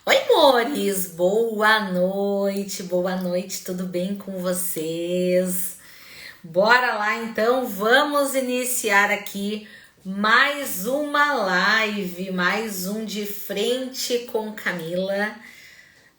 Oi, amores! Boa noite, tudo bem com vocês? Bora lá então, vamos iniciar aqui mais uma live, mais um de frente com Camila,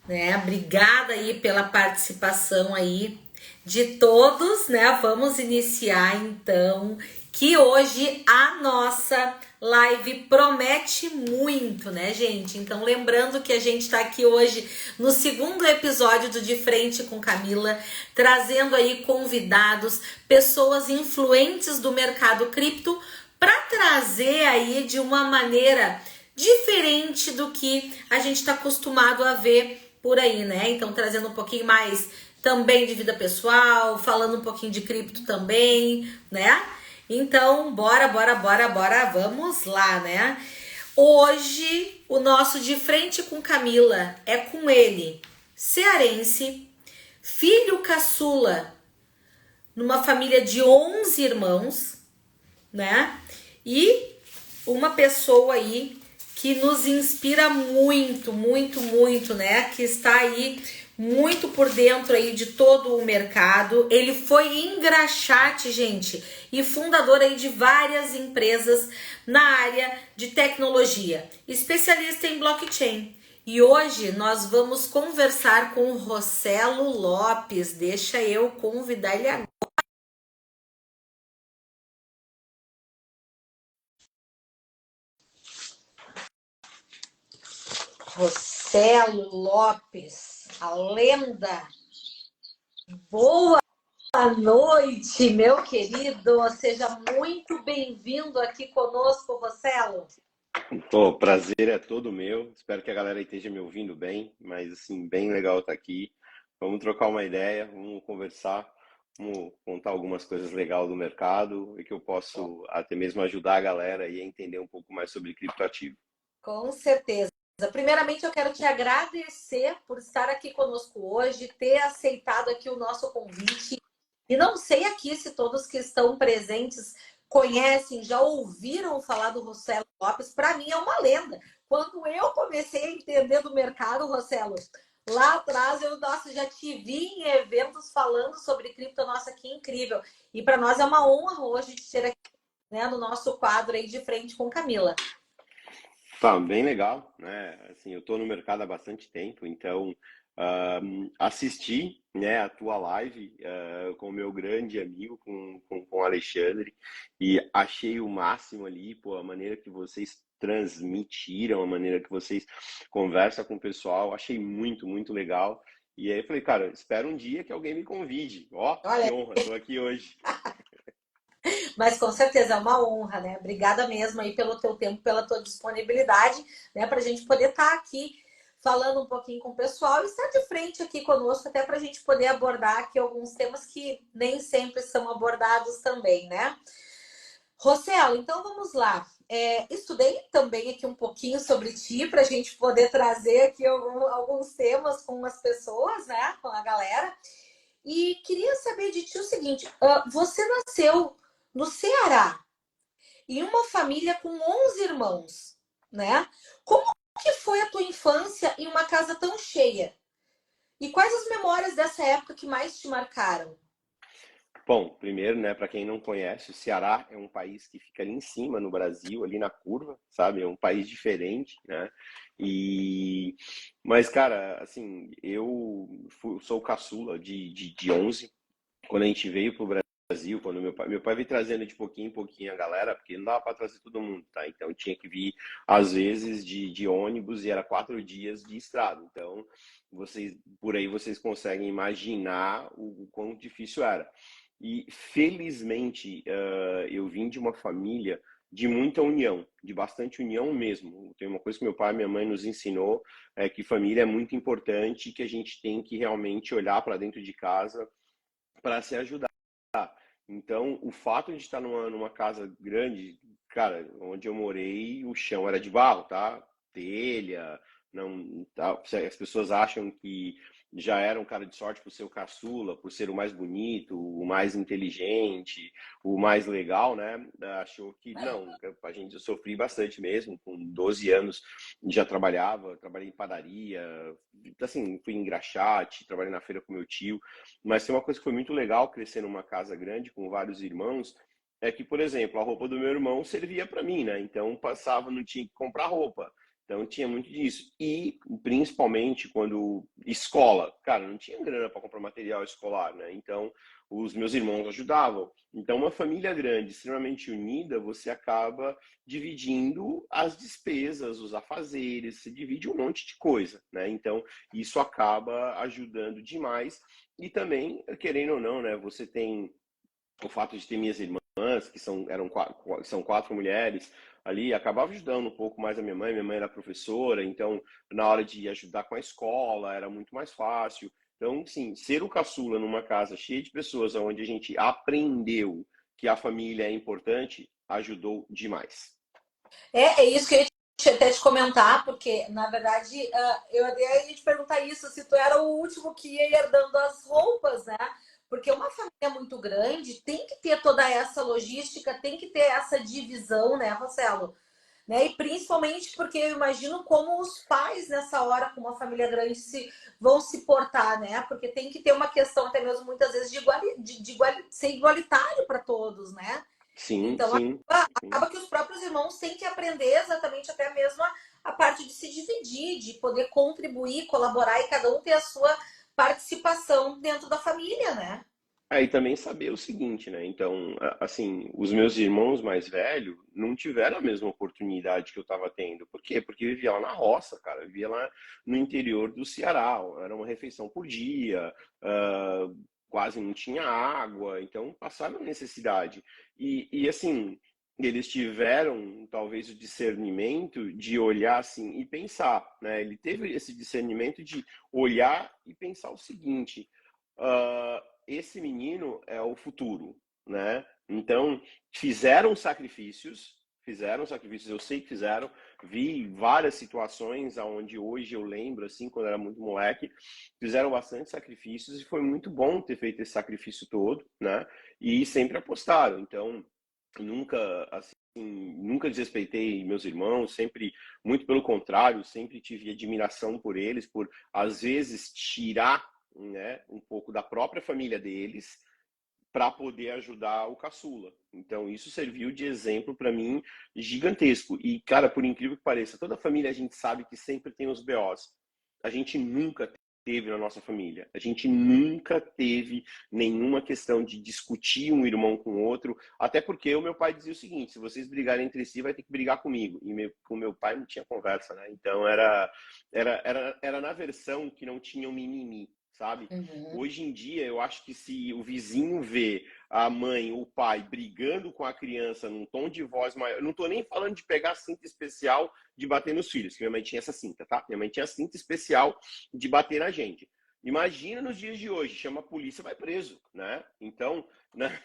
né? Obrigada aí pela participação aí de todos, né? Vamos iniciar então, que hoje a nossa live promete muito, né, gente? Então, lembrando que a gente tá aqui hoje no segundo episódio do De Frente com Camila, trazendo aí convidados, pessoas influentes do mercado cripto, para trazer aí de uma maneira diferente do que a gente está acostumado a ver por aí, né? Então, trazendo um pouquinho mais também de vida pessoal, falando um pouquinho de cripto também, né? Então, bora, vamos lá, né? Hoje, o nosso De Frente com Camila é com ele, cearense, filho caçula, numa família de 11 irmãos, né? E uma pessoa aí que nos inspira muito, né? Que está aí muito por dentro aí de todo o mercado. Ele foi engraxate, gente, e fundador aí de várias empresas na área de tecnologia, especialista em blockchain. E hoje nós vamos conversar com o Rossello Lopes. Deixa eu convidar ele agora. Rossello Lopes, a lenda. Boa noite, meu querido. Seja muito bem-vindo aqui conosco, Rossello. Pô, o prazer é todo meu. Espero que a galera esteja me ouvindo bem, mas assim, bem legal estar aqui. Vamos trocar uma ideia, vamos conversar, vamos contar algumas coisas legais do mercado e que eu posso até mesmo ajudar a galera aí a entender um pouco mais sobre criptoativo. Com certeza. Primeiramente, eu quero te agradecer por estar aqui conosco hoje, ter aceitado aqui o nosso convite. E não sei aqui se todos que estão presentes conhecem, já ouviram falar do Rossello Lopes. Para mim é uma lenda. Quando eu comecei a entender do mercado, Rossello, lá atrás nossa, já te vi em eventos falando sobre cripto, nossa, que incrível. E para nós é uma honra hoje te ter aqui, né, no nosso quadro aí de frente com Camila. Tá, bem legal, né? Assim, eu tô no mercado há bastante tempo, então assisti, né, a tua live com o meu grande amigo, com o Alexandre, e achei o máximo ali, pô, a maneira que vocês transmitiram, a maneira que vocês conversam com o pessoal, achei muito legal. E aí eu falei, cara, espero um dia que alguém me convide. Ó, que Olha, honra, tô aqui hoje. mas com certeza é uma honra, né? Obrigada mesmo aí pelo teu tempo, pela tua disponibilidade, né? Para a gente poder estar aqui falando um pouquinho com o pessoal e estar de frente aqui conosco, até para a gente poder abordar aqui alguns temas que nem sempre são abordados também, né? Rossello, então vamos lá. Estudei também aqui um pouquinho sobre ti para a gente poder trazer aqui alguns temas com as pessoas, né? Com a galera. E queria saber de ti o seguinte: você nasceu no Ceará, em uma família com 11 irmãos, né? Como que foi a tua infância em uma casa tão cheia? E quais as memórias dessa época que mais te marcaram? Bom, primeiro, né, para quem não conhece, o Ceará é um país que fica ali em cima no Brasil, ali na curva, sabe? É um país diferente, né? E mas cara, assim, sou o caçula de 11. Quando a gente veio pro Brasil, quando meu pai veio trazendo de pouquinho em pouquinho a galera, porque não dava para trazer todo mundo, tá? Então tinha que vir às vezes de ônibus e era 4 dias de estrada. Então por aí vocês conseguem imaginar o quão difícil era. E felizmente eu vim de uma família de muita união, de bastante união mesmo. Tem uma coisa que meu pai e minha mãe nos ensinou, é que família é muito importante, que a gente tem que realmente olhar para dentro de casa para se ajudar. Então, o fato de estar numa casa grande, cara, onde eu morei, o chão era de barro, tá? Telha, não, tá? As pessoas acham que já era um cara de sorte por ser o caçula, por ser o mais bonito, o mais inteligente, o mais legal, né? Achou que não, a gente eu sofri bastante mesmo, com 12 anos já trabalhei em padaria, assim, fui em engraxate, trabalhei na feira com meu tio, mas tem uma coisa que foi muito legal crescer numa casa grande com vários irmãos, é que, por exemplo, a roupa do meu irmão servia para mim, né? Então passava, não tinha que comprar roupa. Então tinha muito disso. E principalmente quando escola, cara, não tinha grana para comprar material escolar, né? Então os meus irmãos ajudavam. Então uma família grande, extremamente unida, você acaba dividindo as despesas, os afazeres, se divide um monte de coisa, né? Então isso acaba ajudando demais. E também, querendo ou não, né, você tem o fato de ter minhas irmãs, que são quatro mulheres ali, acabava ajudando um pouco mais a minha mãe. Minha mãe era professora, então na hora de ajudar com a escola era muito mais fácil. Então, sim, ser o caçula numa casa cheia de pessoas onde a gente aprendeu que a família é importante, ajudou demais. É isso que eu ia até te comentar, porque, na verdade, eu até ia te perguntar isso, se tu era o último que ia herdando as roupas, né? Porque uma família muito grande tem que ter toda essa logística, tem que ter essa divisão, né, Rossello? Né? E principalmente porque eu imagino como os pais nessa hora, com uma família grande, vão se portar, né? Porque tem que ter uma questão, até mesmo muitas vezes, ser igualitário para todos, né? Sim, Então sim. acaba que os próprios irmãos têm que aprender exatamente até mesmo a parte de se dividir, de poder contribuir, colaborar e cada um ter a sua participação dentro da família, né? Aí também saber o seguinte, né? Então, assim, os meus irmãos mais velhos não tiveram a mesma oportunidade que eu estava tendo. Por quê? Porque eu vivia lá na roça, cara. Eu vivia lá no interior do Ceará. Era uma refeição por dia, quase não tinha água, então passaram necessidade. Assim, eles tiveram talvez o discernimento de olhar assim e pensar, né? Ele teve esse discernimento de olhar e pensar o seguinte. Esse menino é o futuro, né? Então, fizeram sacrifícios, eu sei que fizeram, vi várias situações onde hoje eu lembro, assim, quando eu era muito moleque, fizeram bastante sacrifícios e foi muito bom ter feito esse sacrifício todo, né? E sempre apostaram, então, nunca, assim, nunca desrespeitei meus irmãos, sempre, muito pelo contrário, sempre tive admiração por eles, por, às vezes, tirar, né, um pouco da própria família deles para poder ajudar o caçula. Então isso serviu de exemplo para mim gigantesco. E cara, por incrível que pareça, toda família a gente sabe que sempre tem os BOs. A gente nunca teve na nossa família. A gente nunca teve nenhuma questão de discutir um irmão com o outro, até porque o meu pai dizia o seguinte: se vocês brigarem entre si, vai ter que brigar comigo. E com meu pai não tinha conversa, né? Então era na versão que não tinha um mimimi, sabe? Uhum. Hoje em dia, eu acho que se o vizinho vê a mãe, o pai brigando com a criança num tom de voz maior, eu não tô nem falando de pegar cinta especial de bater nos filhos, que minha mãe tinha essa cinta, tá? Minha mãe tinha cinta especial de bater na gente. Imagina nos dias de hoje, chama a polícia, vai preso, né? Então,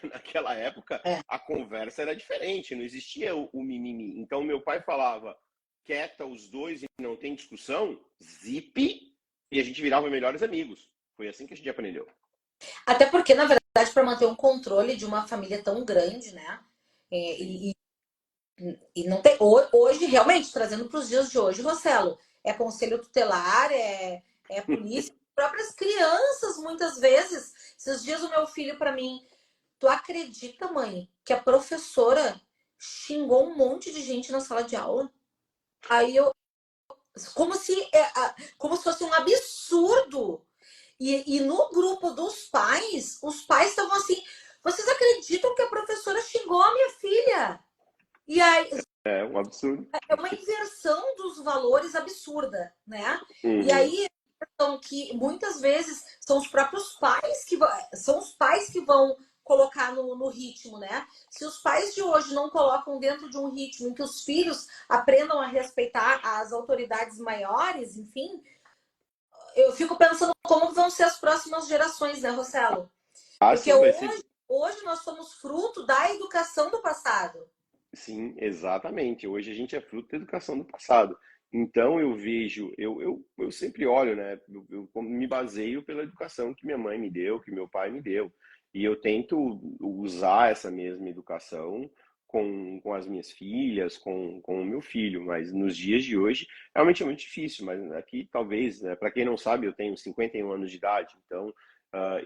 naquela época, É. a conversa era diferente, não existia o mimimi. Então, meu pai falava, quieta os dois e não tem discussão, zip, e a gente virava melhores amigos. Foi assim que a gente aprendeu. Até porque, na verdade, para manter um controle de uma família tão grande, né? É, Sim. e não tem. Hoje, realmente, trazendo para os dias de hoje, Rossello, é conselho tutelar, é polícia, próprias crianças, muitas vezes. Esses dias o meu filho para mim, tu acredita, mãe, que a professora xingou um monte de gente na sala de aula? Aí eu, como se, como se fosse um absurdo. E no grupo dos pais, os pais estavam assim: vocês acreditam que a professora xingou a minha filha? E aí, É um absurdo. é uma inversão dos valores absurda, né? E Uhum. aí, então, que muitas vezes são os próprios pais que são os pais que vão colocar no ritmo, né? Se os pais de hoje não colocam dentro de um ritmo em que os filhos aprendam a respeitar as autoridades maiores, enfim, eu fico pensando como vão ser as próximas gerações, né, Rossello? Ah, Porque sim, vai ser. hoje nós somos fruto da educação do passado. Sim, exatamente. Hoje a gente é fruto da educação do passado. Então eu vejo, eu sempre olho, né? Eu me baseio pela educação que minha mãe me deu, que meu pai me deu. E eu tento usar essa mesma educação com as minhas filhas, com o meu filho. Mas nos dias de hoje, realmente é muito difícil. Mas aqui, talvez, né, para quem não sabe, eu tenho 51 anos de idade. Então,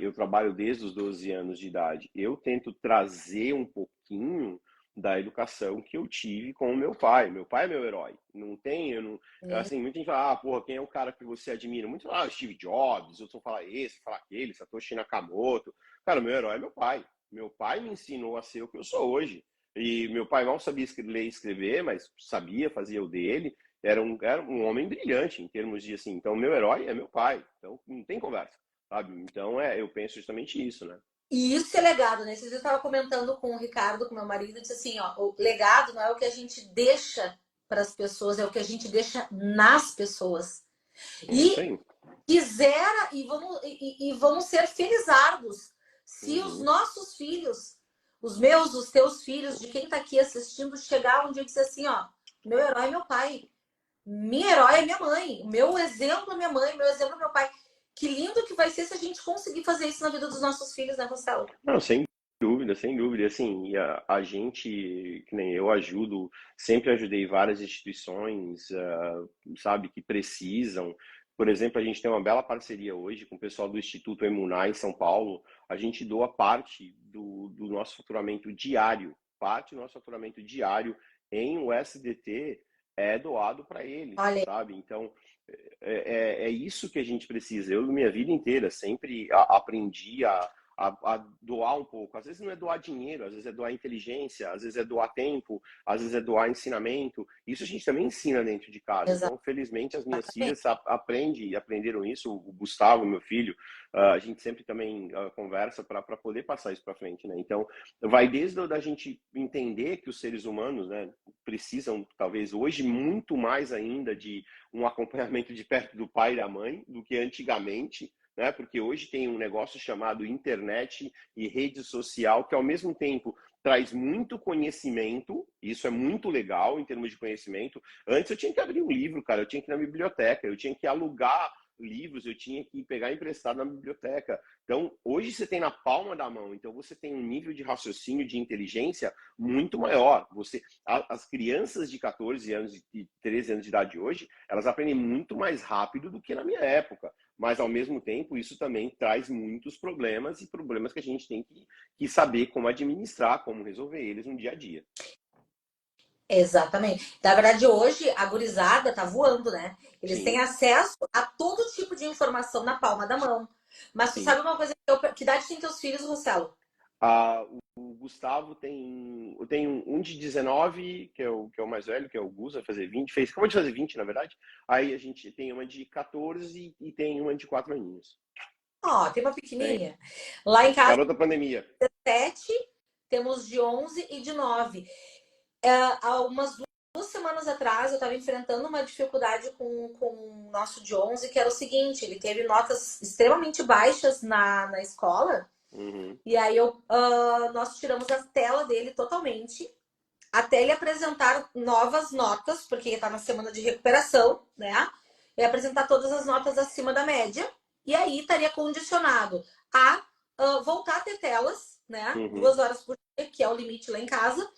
eu trabalho desde os 12 anos de idade. Eu tento trazer um pouquinho da educação que eu tive com o meu pai. Meu pai é meu herói. Não tem, eu não, Né? assim, muita gente fala, porra, quem é o cara que você admira? Muito falam, Steve Jobs, outros vão falar esse, falar aquele, Satoshi Nakamoto. Cara, meu herói é meu pai. Meu pai me ensinou a ser o que eu sou hoje. E meu pai mal sabia ler e escrever, mas sabia, fazia o dele. Era um homem brilhante em termos de assim. Então, meu herói é meu pai. Então, não tem conversa, sabe? Então, eu penso justamente isso, né? E isso é legado, né? Esses dias eu estava comentando com o Ricardo, com meu marido, disse assim, ó, o legado não é o que a gente deixa para as pessoas, é o que a gente deixa nas pessoas. É isso E aí. quisera e vamos ser felizardos se os Uhum. nossos filhos, os meus, os teus filhos, de quem está aqui assistindo, chegar um dia e dizer assim, ó, meu herói é meu pai, minha herói é minha mãe, meu exemplo é minha mãe, meu exemplo é meu pai. Que lindo que vai ser se a gente conseguir fazer isso na vida dos nossos filhos, né, Marcelo? Não, sem dúvida, sem dúvida. Assim, e a gente, que nem eu ajudo, sempre ajudei várias instituições, sabe, que precisam. Por exemplo, a gente tem uma bela parceria hoje com o pessoal do Instituto Emuná em São Paulo. A gente doa parte do nosso faturamento diário, parte do nosso faturamento diário em USDT é doado para eles, Olha, sabe? Então, é isso que a gente precisa. Eu, minha vida inteira, sempre aprendi a doar um pouco. Às vezes não é doar dinheiro, às vezes é doar inteligência, às vezes é doar tempo, às vezes é doar ensinamento. Isso a gente também ensina dentro de casa. Então, felizmente, as minhas exatamente. filhas aprenderam isso. O Gustavo, meu filho, a gente sempre também conversa para poder passar isso para frente, né? Então, vai desde da gente entender que os seres humanos, né, precisam, talvez hoje, muito mais ainda de um acompanhamento de perto do pai e da mãe do que antigamente, né? Porque hoje tem um negócio chamado internet e rede social que ao mesmo tempo traz muito conhecimento, isso é muito legal em termos de conhecimento. Antes eu tinha que abrir um livro, cara, eu tinha que ir na biblioteca, eu tinha que alugar livros, eu tinha que pegar emprestado na biblioteca. Então, hoje você tem na palma da mão, então você tem um nível de raciocínio, de inteligência muito maior. As crianças de 14 anos e 13 anos de idade hoje, elas aprendem muito mais rápido do que na minha época. Mas, ao mesmo tempo, isso também traz muitos problemas e problemas que a gente tem que saber como administrar, como resolver eles no dia a dia. Exatamente. Na verdade, hoje a gurizada tá voando, né? Eles têm Sim, acesso a todo tipo de informação na palma da mão. Mas tu sim. sabe uma coisa? Que idade tem teus filhos, Rossello? O Gustavo eu tenho um de 19, que é o mais velho, que é o Gus, vai fazer 20, acabou de fazer 20, na verdade. Aí a gente tem uma de 14 e tem uma de 4 aninhos. Ó, tem uma Tem. pequenininha. Lá em casa, Garota pandemia. 7, temos de 11 e de 9. Há umas 2 semanas atrás, eu estava enfrentando uma dificuldade com o nosso de 11, que era o seguinte, ele teve notas extremamente baixas na escola, Uhum, e aí nós tiramos a tela dele totalmente, até ele apresentar novas notas, porque ele está na semana de recuperação, né? E apresentar todas as notas acima da média, e aí estaria condicionado a voltar a ter telas, né? uhum. 2 horas por dia, que é o limite lá em casa,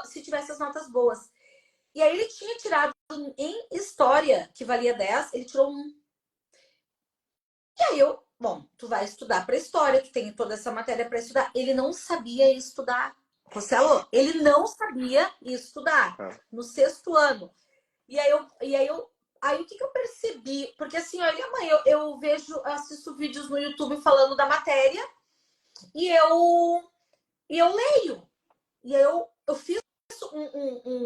se tivesse as notas boas. E aí ele tinha tirado em história, que valia 10, ele tirou 1. E aí bom, tu vai estudar para história, tu tem toda essa matéria para estudar. Ele não sabia estudar. Rossello, ele não sabia estudar Ah, no 6º ano. Aí o que eu percebi? Porque assim, olha, mãe, eu vejo, assisto vídeos no YouTube falando da matéria e eu leio. E aí eu fiz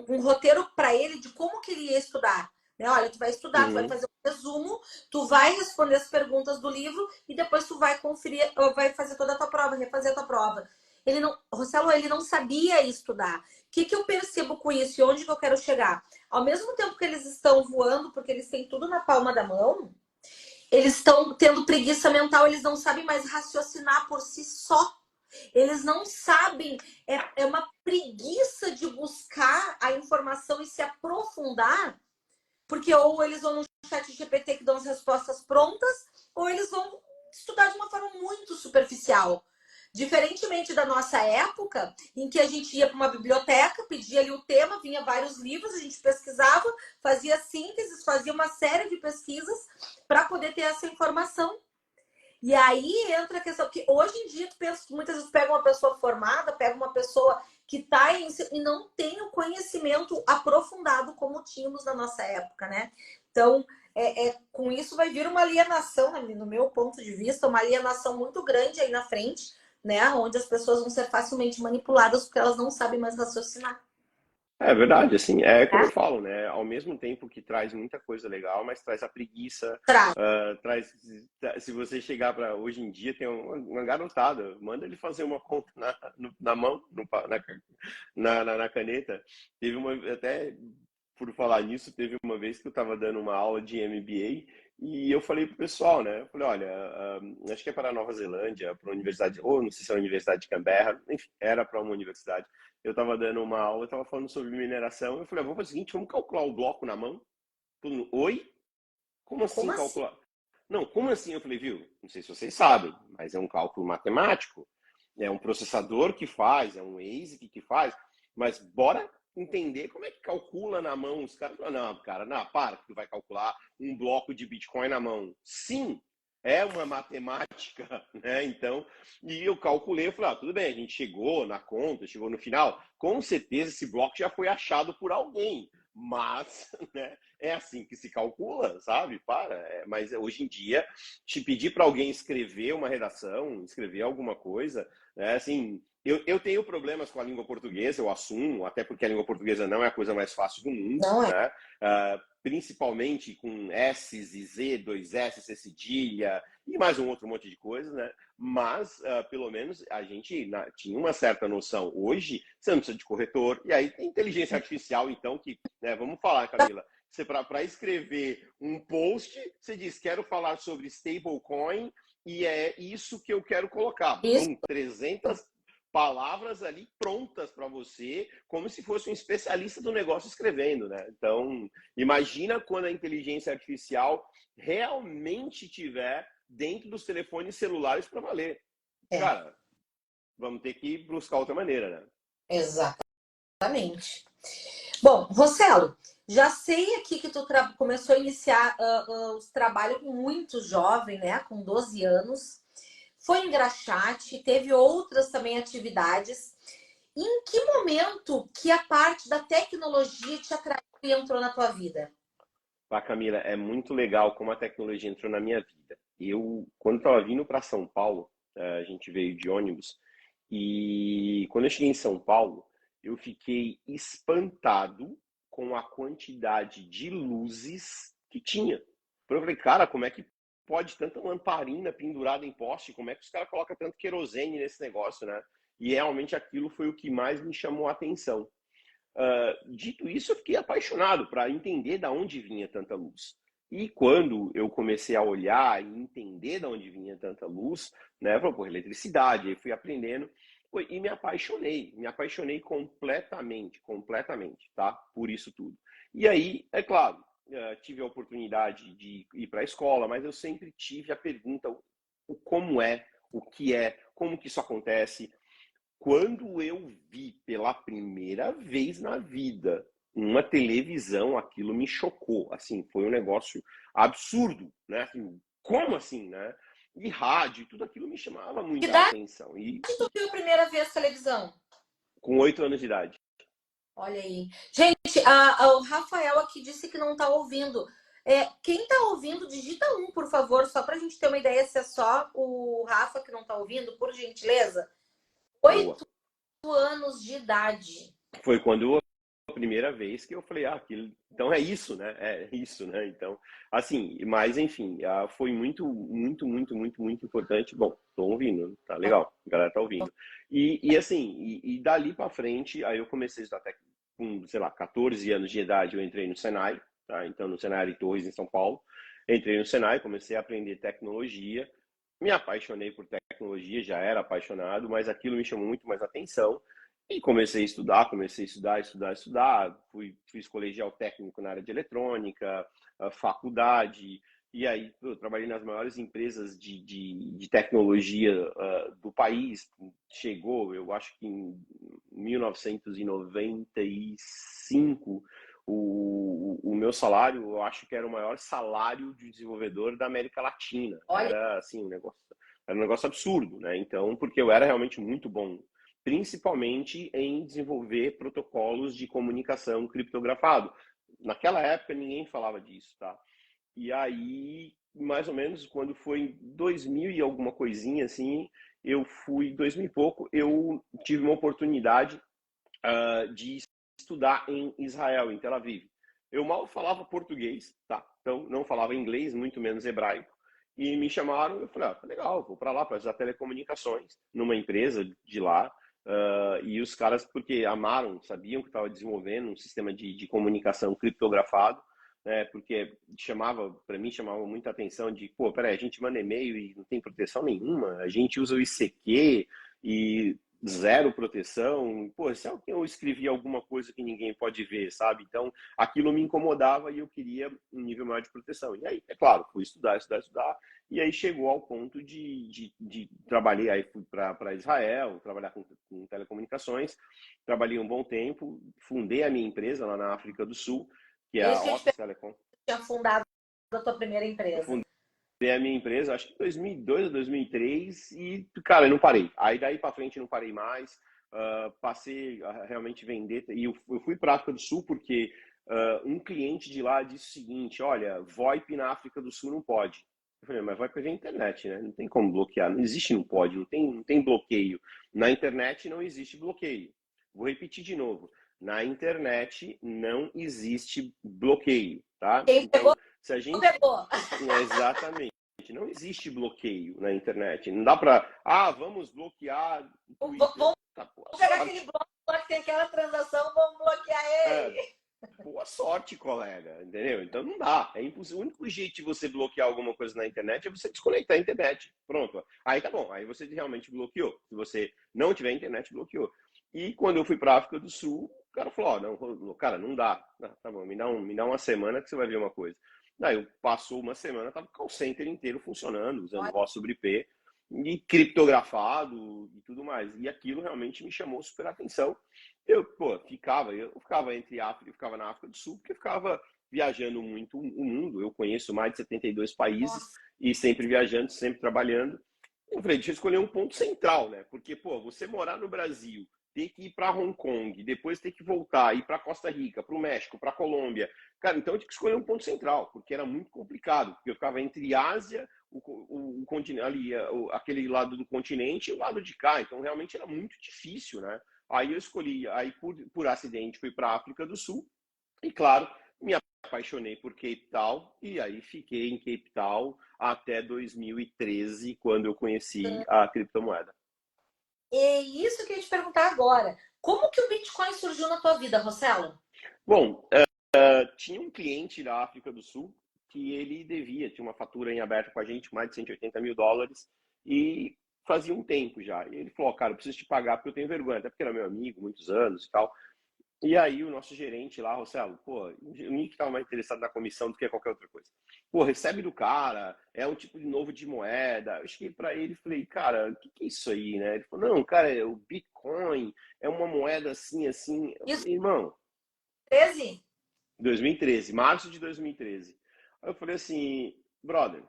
um roteiro para ele de como que ele ia estudar. Né? Olha, tu vai estudar, tu vai uhum. fazer um resumo, tu vai responder as perguntas do livro e depois tu vai conferir, vai fazer toda a tua prova, refazer a tua prova. Ele não, Rossello, ele não sabia estudar. O que eu percebo com isso e onde que eu quero chegar? Ao mesmo tempo que eles estão voando, porque eles têm tudo na palma da mão, eles estão tendo preguiça mental, eles não sabem mais raciocinar por si só. Eles não sabem, é uma preguiça de buscar a informação e se aprofundar porque ou eles vão no chat GPT que dão as respostas prontas, ou eles vão estudar de uma forma muito superficial. Diferentemente da nossa época, em que a gente ia para uma biblioteca, pedia ali o tema, vinha vários livros, a gente pesquisava, fazia sínteses, fazia uma série de pesquisas para poder ter essa informação. E aí entra a questão que hoje em dia tu pensa que muitas vezes pega uma pessoa formada, pega uma pessoa que está e não tem o conhecimento aprofundado como tínhamos na nossa época, né? Então, com isso vai vir uma alienação, no meu ponto de vista, uma alienação muito grande aí na frente, né? Onde as pessoas vão ser facilmente manipuladas porque elas não sabem mais raciocinar. É verdade, assim, é como Né? eu falo, né? Ao mesmo tempo que traz muita coisa legal, mas traz a preguiça, Traz. traz. Se você chegar para hoje em dia, tem uma garotada, manda ele fazer uma conta na mão, na caneta. Teve uma, até por falar nisso, teve uma vez que eu estava dando uma aula de MBA e eu falei pro pessoal, né? Eu falei, olha, acho que é para a Nova Zelândia, para a universidade, ou não sei se é a Universidade de Canberra, enfim, era para uma universidade. Eu estava dando uma aula, eu estava falando sobre mineração. Eu falei, vamos fazer o seguinte, vamos calcular o bloco na mão? Todo mundo, oi? Como Como assim assim? calcular? Não, como assim? Eu falei, viu? Não sei se vocês sabem, mas é um cálculo matemático. É um processador que faz, é um ASIC que faz. Mas bora entender como é que calcula na mão. Os caras falam, não, cara, não, para, que tu vai calcular um bloco de Bitcoin na mão. Sim, é uma matemática, né? Então, e eu calculei, eu falei, tudo bem, a gente chegou na conta, chegou no final, com certeza esse bloco já foi achado por alguém, mas, né, é assim que se calcula, sabe? Mas hoje em dia, te pedir para alguém escrever uma redação, escrever alguma coisa, né, assim, eu tenho problemas com a língua portuguesa, eu assumo, até porque a língua portuguesa não é a coisa mais fácil do mundo, Não é. né? Principalmente com S e Z, dois S, C cedilha e mais um outro monte de coisa, né? Mas, pelo menos, a gente tinha uma certa noção. Hoje, você não precisa de corretor, e aí tem inteligência artificial, então, que, né, vamos falar, Camila, você para escrever um post, você diz, quero falar sobre stablecoin, e é isso que eu quero colocar. Isso. 300 palavras ali prontas para você, como se fosse um especialista do negócio escrevendo, né? Então, imagina quando a inteligência artificial realmente tiver dentro dos telefones celulares para valer. É, Cara, vamos ter que buscar outra maneira, né? exatamente. Bom, Rossello, já sei aqui que tu começou a iniciar os trabalhos muito jovem, né? Com 12 anos. Foi em engraxate, teve outras também atividades. Em que momento que a parte da tecnologia te atraiu e entrou na tua vida? Camila, é muito legal como a tecnologia entrou na minha vida. Eu, quando estava vindo para São Paulo, a gente veio de ônibus, e quando eu cheguei em São Paulo, eu fiquei espantado com a quantidade de luzes que tinha. Eu falei, cara, como é que pode tanta lamparina pendurada em poste? Como é que os caras colocam tanto querosene nesse negócio, né? E realmente aquilo foi o que mais me chamou a atenção. Dito isso, eu fiquei apaixonado para entender da onde vinha tanta luz. E quando eu comecei a olhar e entender da onde vinha tanta luz, né, eu falei, pô, eletricidade, aí fui aprendendo e me apaixonei completamente, completamente, tá? Por isso tudo. E aí, é claro, tive a oportunidade de ir para a escola, mas eu sempre tive a pergunta, o como é, o que é, como que isso acontece. Quando eu vi pela primeira vez na vida uma televisão, aquilo me chocou. Assim, foi um negócio absurdo, né? Assim, como assim, né? E rádio, tudo aquilo me chamava Que muita idade atenção. E tu viu a primeira vez televisão? com 8 anos de idade. Olha aí. Gente, o Rafael aqui disse que não está ouvindo. Quem está ouvindo, digita um, por favor, só para a gente ter uma ideia se é só o Rafa que não está ouvindo, por gentileza. Boa. 8 anos de idade. Foi quando a primeira vez que eu falei, então é isso, né? É isso, né? Então, assim, mas enfim, foi muito, muito, muito, muito, muito importante. Bom, tô ouvindo, tá legal, a galera tá ouvindo. E assim, e dali para frente, aí eu comecei a estudar com, sei lá, 14 anos de idade, eu entrei no Senai, tá? Então, no Senai Torres, em São Paulo. Entrei no Senai, comecei a aprender tecnologia, me apaixonei por tecnologia, já era apaixonado, mas aquilo me chamou muito mais atenção. E comecei a estudar, estudar. Fiz colegial técnico na área de eletrônica, faculdade. E aí eu trabalhei nas maiores empresas de tecnologia do país. Chegou, eu acho que em 1995, o meu salário, eu acho que era o maior salário de desenvolvedor da América Latina. Olha, Era assim, era um negócio absurdo, né? Então, porque eu era realmente muito bom, principalmente em desenvolver protocolos de comunicação criptografado. Naquela época ninguém falava disso, tá? E aí, mais ou menos, quando foi em 2000 e alguma coisinha assim, 2000 e pouco, eu tive uma oportunidade de estudar em Israel, em Tel Aviv. Eu mal falava português, tá? Então não falava inglês, muito menos hebraico. E me chamaram, eu falei, legal, vou para lá para usar telecomunicações numa empresa de lá. E os caras, porque amaram, sabiam que estava desenvolvendo um sistema de comunicação criptografado, né? Porque para mim chamava muita atenção de, pô, peraí, a gente manda e-mail e não tem proteção nenhuma, a gente usa o ICQ e zero proteção. Pô, se eu escrevi alguma coisa que ninguém pode ver, sabe? Então, aquilo me incomodava e eu queria um nível maior de proteção. E aí, é claro, fui estudar. E aí chegou ao ponto de trabalhar, aí fui para Israel, trabalhar com telecomunicações. Trabalhei um bom tempo, fundei a minha empresa lá na África do Sul, que é é a isso que eu te Ox Telecom. tinha fundado a tua primeira Eu empresa. fundei a minha empresa, acho que em 2002 ou 2003, e, cara, eu não parei. Aí daí para frente não parei mais. Passei a realmente vender, e eu fui para a África do Sul porque um cliente de lá disse o seguinte: olha, VoIP na África do Sul não pode. Eu falei, mas VoIP é via internet, né? Não tem como bloquear, não existe, não pode, não tem bloqueio. Na internet não existe bloqueio. Vou repetir de novo: na internet não existe bloqueio, tá? Quem pegou, Então, se a gente pegou. exatamente. Não existe bloqueio na internet. Não dá para, vamos bloquear o Twitter. Vamos Tá, boa pegar aquele sorte. bloco lá que tem aquela transação, vamos bloquear É, ele. boa sorte, colega. Entendeu? Então não dá. É impossível. O único jeito de você bloquear alguma coisa na internet é você desconectar a internet. Pronto. Aí tá bom. Aí você realmente bloqueou. Se você não tiver internet, bloqueou. E quando eu fui para a África do Sul, o cara falou: não, cara, não dá. Tá bom, me dá uma semana que você vai ver uma coisa. Daí passou uma semana, tava o call center inteiro funcionando, usando voz sobre IP e criptografado e tudo mais. E aquilo realmente me chamou super atenção. Eu ficava entre África, eu ficava na África do Sul, porque eu ficava viajando muito o mundo. Eu conheço mais de 72 países Nossa, e sempre viajando, sempre trabalhando. Eu falei, deixa eu escolher um ponto central, né? Porque, pô, você morar no Brasil, ter que ir para Hong Kong, depois ter que voltar, ir para Costa Rica, para o México, para Colômbia. Cara, então eu tinha que escolher um ponto central, porque era muito complicado, porque eu ficava entre Ásia, o continente, ali, aquele lado do continente e o lado de cá. Então realmente era muito difícil, né? Aí eu escolhi, aí por acidente fui para a África do Sul e, claro, me apaixonei por Cape Town e aí fiquei em Cape Town até 2013, quando eu conheci a criptomoeda. é isso que eu ia te perguntar agora. Como que o Bitcoin surgiu na tua vida, Rossello? Bom, tinha um cliente da África do Sul que ele tinha uma fatura em aberto com a gente, mais de 180 mil dólares, e fazia um tempo já. E ele falou, cara, eu preciso te pagar porque eu tenho vergonha, até porque era meu amigo, muitos anos e tal. E aí o nosso gerente lá, Rossello, pô, o Nick estava mais interessado na comissão do que qualquer outra coisa. Pô, recebe do cara, é um tipo de novo de moeda. Eu cheguei para ele e falei, cara, o que é isso aí, né? Ele falou, não, cara, é o Bitcoin, é uma moeda assim, assim. Eu Isso, falei, irmão, 13? 2013, março de 2013. Aí eu falei assim, brother,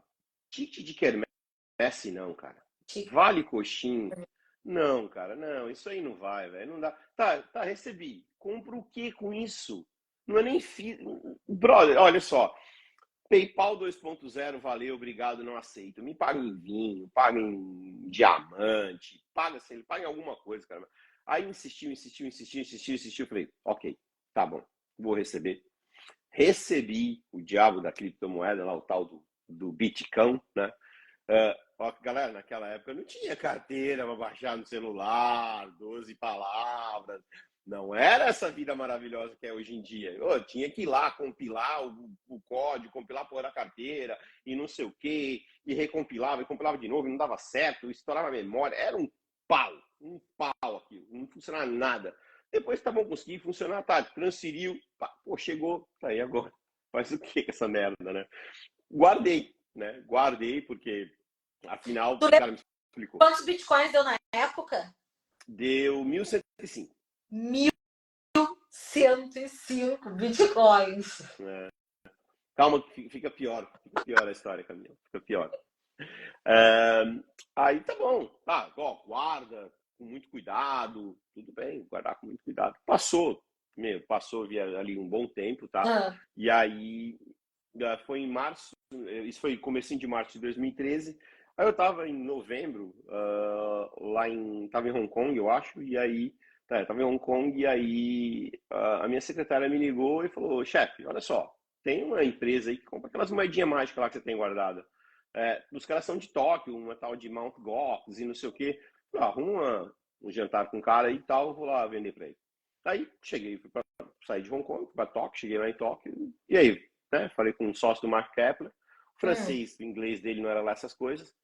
kit de quermesse não, cara. Vale coxinha? Não, cara, não, isso aí não vai, velho, não dá. Tá, recebi. Compro o que com isso? Não é nem brother, olha só. PayPal 2.0, valeu, obrigado, não aceito. Me paga em vinho, paga em diamante, paga em alguma coisa, cara. Aí insistiu. Falei, ok, tá bom, vou receber. Recebi o diabo da criptomoeda, lá o tal do Bitcão, né? Ó, galera, naquela época não tinha carteira para baixar no celular, 12 palavras. Não era essa vida maravilhosa que é hoje em dia. Eu tinha que ir lá compilar o código, compilar por a carteira e não sei o quê, e recompilava, e compilava de novo, e não dava certo, estourava a memória. Era um pau. um pau aquilo, não funcionava nada. Depois tá bom, consegui funcionar, tá, transferiu, pá, pô, chegou, tá aí agora. Faz o que com essa merda, né? Guardei, né? Guardei porque, afinal, Tu o lembra cara me explicou. quantos bitcoins deu na época? Deu 1.105. 1.105 bitcoins. Né? Calma, que fica pior. Fica pior a história, Camila. Fica pior. Aí tá bom. Tá, ó, guarda com muito cuidado. Tudo bem, guardar com muito cuidado. Passou ali um bom tempo, tá? Ah, E aí foi em março, isso foi comecinho de março de 2013. Aí eu tava em novembro, tava em Hong Kong, eu acho, e aí, eu tava em Hong Kong, e aí a minha secretária me ligou e falou, chefe, olha só, tem uma empresa aí que compra aquelas moedinhas mágicas lá que você tem guardada. Os caras são de Tóquio, uma tal de Mount Gox e não sei o quê. Arruma um jantar com o cara aí e tal, eu vou lá vender pra ele. Aí cheguei, saí de Hong Kong, fui pra Tóquio, cheguei lá em Tóquio, e aí, né, falei com um sócio do Mark Kepler, o francês, o inglês dele não era lá essas coisas,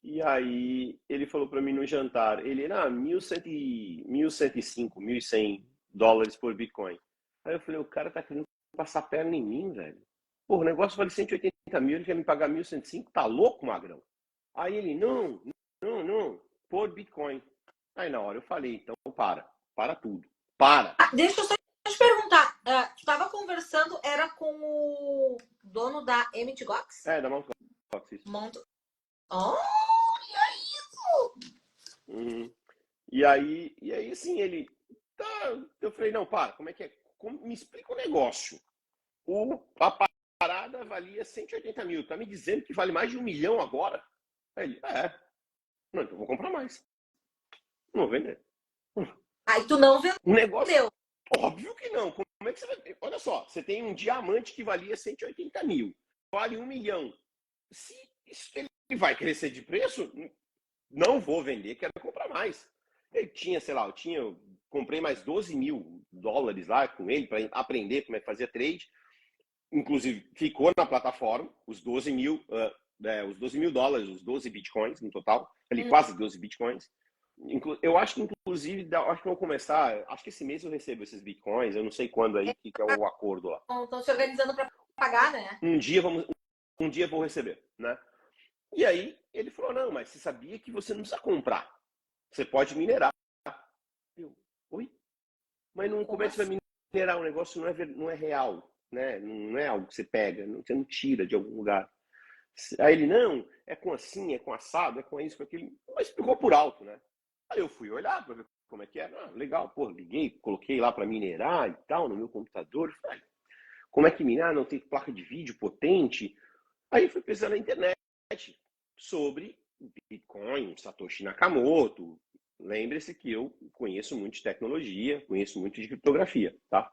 e aí ele falou para mim no jantar, ele, 1.105, $1.100 por Bitcoin. Aí eu falei, o cara tá querendo passar a perna em mim, velho. Pô, o negócio vale 180 mil, ele quer me pagar 1.105, tá louco, magrão? Aí ele, não, por Bitcoin. Aí na hora eu falei, então para tudo, para. deixa eu só te perguntar. Tu estava conversando, era com o dono da Mt. Gox? Da Mount Gox, isso. Mount... Oh, Uhum. E aí, assim, ele. Tá, eu falei, não, para, como é que é? Me explica o negócio. A parada valia 180 mil. Tá me dizendo que vale mais de 1 milhão agora? Aí ele, não, então eu vou comprar mais. Não vou vender. aí tu não Um negócio. vendeu. Óbvio que não. Como é que você vai. Olha só, você tem um diamante que valia 180 mil. Vale 1 milhão. Se ele vai crescer de preço, não vou vender, quero comprar mais. Ele tinha, sei lá, eu comprei mais $12.000 lá com ele para aprender como é que fazia trade. Inclusive, ficou na plataforma os 12 mil, os 12 mil dólares, os 12 bitcoins no total, ali quase 12 bitcoins. Eu acho que, inclusive, acho que vou começar, acho que esse mês eu recebo esses bitcoins, eu não sei quando aí, que é o acordo lá. Estão se organizando para pagar, né? Um dia eu vou receber, né? E aí ele falou, não, mas você sabia que você não precisa comprar. Você pode minerar. Eu, oi? Mas não, como é que você vai minerar? O negócio não é real, né? Não é algo que você pega, você não tira de algum lugar. Aí ele, não, é com assim, é com assado, é com isso, com aquilo. Mas explicou por alto, né? Aí eu fui olhar para ver como é que era. Legal, pô, liguei, coloquei lá para minerar e tal no meu computador. Falei, como é que minerar? Não tem placa de vídeo potente? Aí fui pesquisar na internet sobre Bitcoin, Satoshi Nakamoto. Lembre-se que eu conheço muito de tecnologia, conheço muito de criptografia, tá?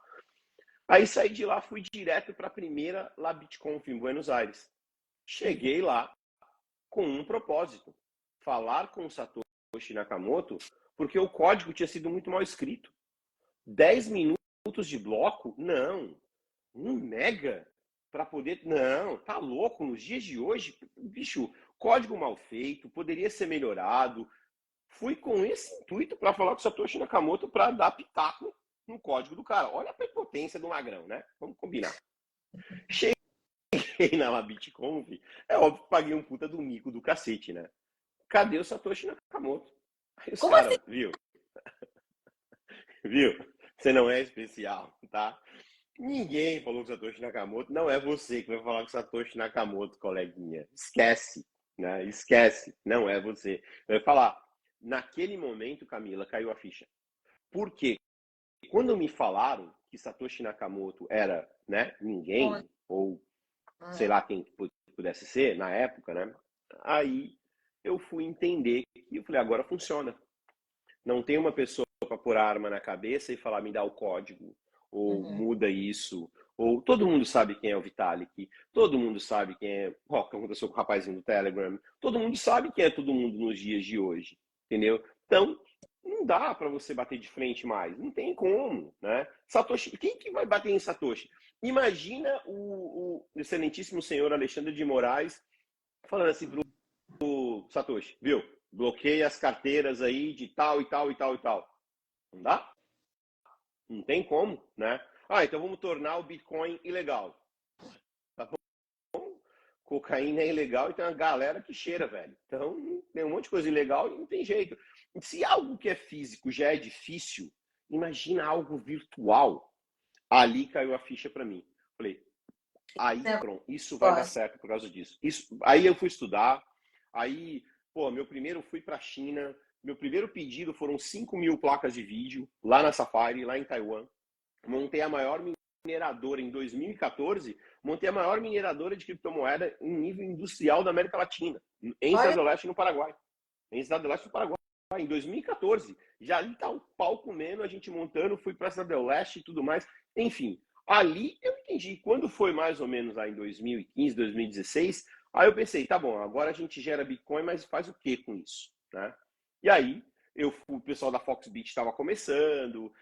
Aí saí de lá, fui direto para a primeira La BitConf em Buenos Aires. Cheguei lá com um propósito, falar com o Satoshi Nakamoto, porque o código tinha sido muito mal escrito. 10 minutos de bloco? Não. 1 mega para poder... Não, tá louco. Nos dias de hoje, bicho, código mal feito, poderia ser melhorado. Fui com esse intuito para falar com o Satoshi Nakamoto para dar pitaco no código do cara. Olha a prepotência do magrão, né? Vamos combinar. Cheguei na LabitConf, é óbvio que paguei um puta do mico do cacete, né? Cadê o Satoshi Nakamoto? Aí os caras, assim? Viu? Você não é especial, tá? Ninguém falou com o Satoshi Nakamoto, não é você que vai falar com o Satoshi Nakamoto, coleguinha. Esquece, né? Esquece, não é você. Eu ia falar, naquele momento, Camila, caiu a ficha. Por quê? Quando me falaram que Satoshi Nakamoto era, né, ninguém, ou sei lá quem pudesse ser na época, né? Aí eu fui entender e eu falei, agora funciona. Não tem uma pessoa para pôr a arma na cabeça e falar, me dá o código, ou muda isso, ou todo mundo sabe quem é o Vitalik, todo mundo sabe quem é o que aconteceu com o rapazinho do Telegram, todo mundo sabe quem é todo mundo nos dias de hoje, entendeu? Então, não dá para você bater de frente mais, não tem como, né? Satoshi, quem que vai bater em Satoshi? Imagina o excelentíssimo senhor Alexandre de Moraes falando assim pro Satoshi, viu? bloqueia as carteiras aí de tal e tal e tal e tal. Não dá? Não tem como, né? Ah, então vamos tornar o Bitcoin ilegal. Tá bom? Cocaína é ilegal e tem uma galera que cheira, velho. Então, tem um monte de coisa ilegal e não tem jeito. Se algo que é físico já é difícil, imagina algo virtual. Ali caiu a ficha para mim. Falei, aí pronto, isso vai dar certo por causa disso. Aí eu fui estudar, aí, pô, fui para a China, meu primeiro pedido foram 5.000 placas de vídeo lá na Safari, lá em Taiwan. Montei a maior mineradora em 2014, montei a maior mineradora de criptomoeda em nível industrial da América Latina, em Cidade do Leste, no Paraguai. Em Cidade do Leste, no Paraguai. Em 2014, já ali tá o pau comendo, a gente montando, fui para Cidade do Leste e tudo mais. Enfim, ali eu entendi. Quando foi mais ou menos lá em 2015, 2016, aí eu pensei, tá bom, agora a gente gera Bitcoin, mas faz o que com isso? Né? E aí, o pessoal da Foxbit estava começando,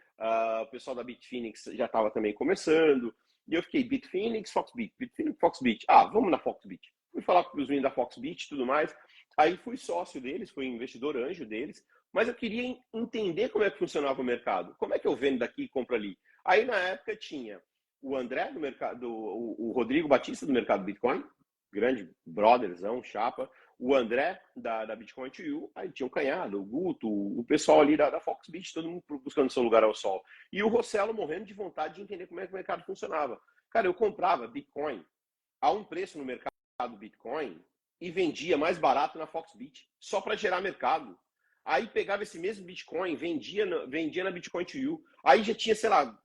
o pessoal da Bitfinex já estava também começando, e eu fiquei, Bitfinex, Foxbit, Bitfinex, Foxbit. Ah, vamos na Foxbit. Fui falar com os meninos da Foxbit e tudo mais. Aí fui sócio deles, fui investidor anjo deles, mas eu queria entender como é que funcionava o mercado. Como é que eu vendo daqui e compro ali? Aí na época tinha o André do mercado, o Rodrigo Batista do mercado Bitcoin, grande brotherzão, chapa, o André da Bitcoin to You, aí tinha o Canhado, o Guto, o pessoal ali da Foxbit, todo mundo buscando seu lugar ao sol. E o Rossello morrendo de vontade de entender como é que o mercado funcionava. Cara, eu comprava Bitcoin a um preço no mercado Bitcoin e vendia mais barato na Foxbit, só para gerar mercado. Aí pegava esse mesmo Bitcoin, vendia na Bitcoin to You. Aí já tinha, sei lá,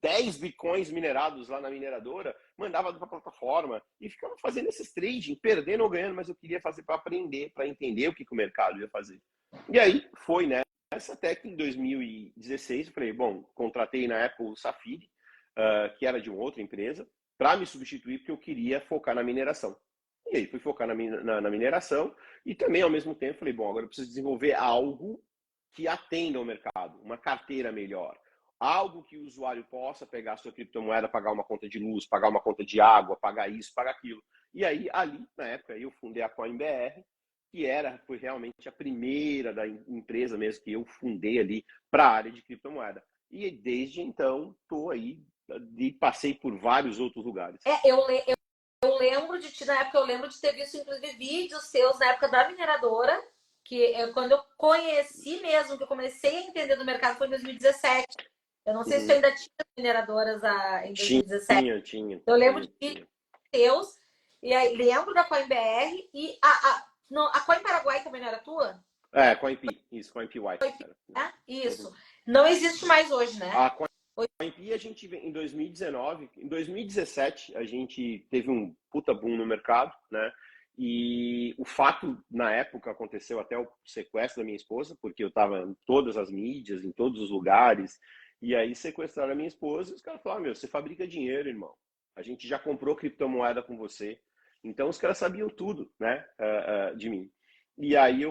10 Bitcoins minerados lá na mineradora, mandava para a plataforma e ficava fazendo esses trading, perdendo ou ganhando, mas eu queria fazer para aprender, para entender o que o mercado ia fazer. E aí foi, né? Essa até que em 2016 eu falei, bom, contratei na época o Safiri, que era de uma outra empresa, para me substituir, porque eu queria focar na mineração. E aí fui focar na mineração e também, ao mesmo tempo, falei, bom, agora eu preciso desenvolver algo que atenda ao mercado, uma carteira melhor. Algo que o usuário possa pegar a sua criptomoeda, pagar uma conta de luz, pagar uma conta de água, pagar isso, pagar aquilo. E aí, ali, na época, eu fundei a CoinBR, que foi realmente a primeira da empresa mesmo que eu fundei ali para a área de criptomoeda. E desde então, estou aí e passei por vários outros lugares. Eu lembro de ti, na época, eu lembro de ter visto, inclusive, vídeos seus na época da mineradora, quando eu conheci mesmo, que eu comecei a entender do mercado, foi em 2017. Eu não sei se tu ainda tinha mineradoras em 2017. Tinha. Eu lembro de vídeos seus, e aí lembro da CoinBR e a Coin Paraguai também não era tua? CoinP, isso, CoinPy. Isso. Não existe mais hoje, né? A CoinP, a gente em 2019, em 2017, a gente teve um puta boom no mercado, né? E o fato, na época, aconteceu até o sequestro da minha esposa, porque eu estava em todas as mídias, em todos os lugares, e aí sequestraram a minha esposa e os caras falaram, você fabrica dinheiro, irmão. A gente já comprou criptomoeda com você. Então, os caras sabiam tudo, né, de mim. E aí,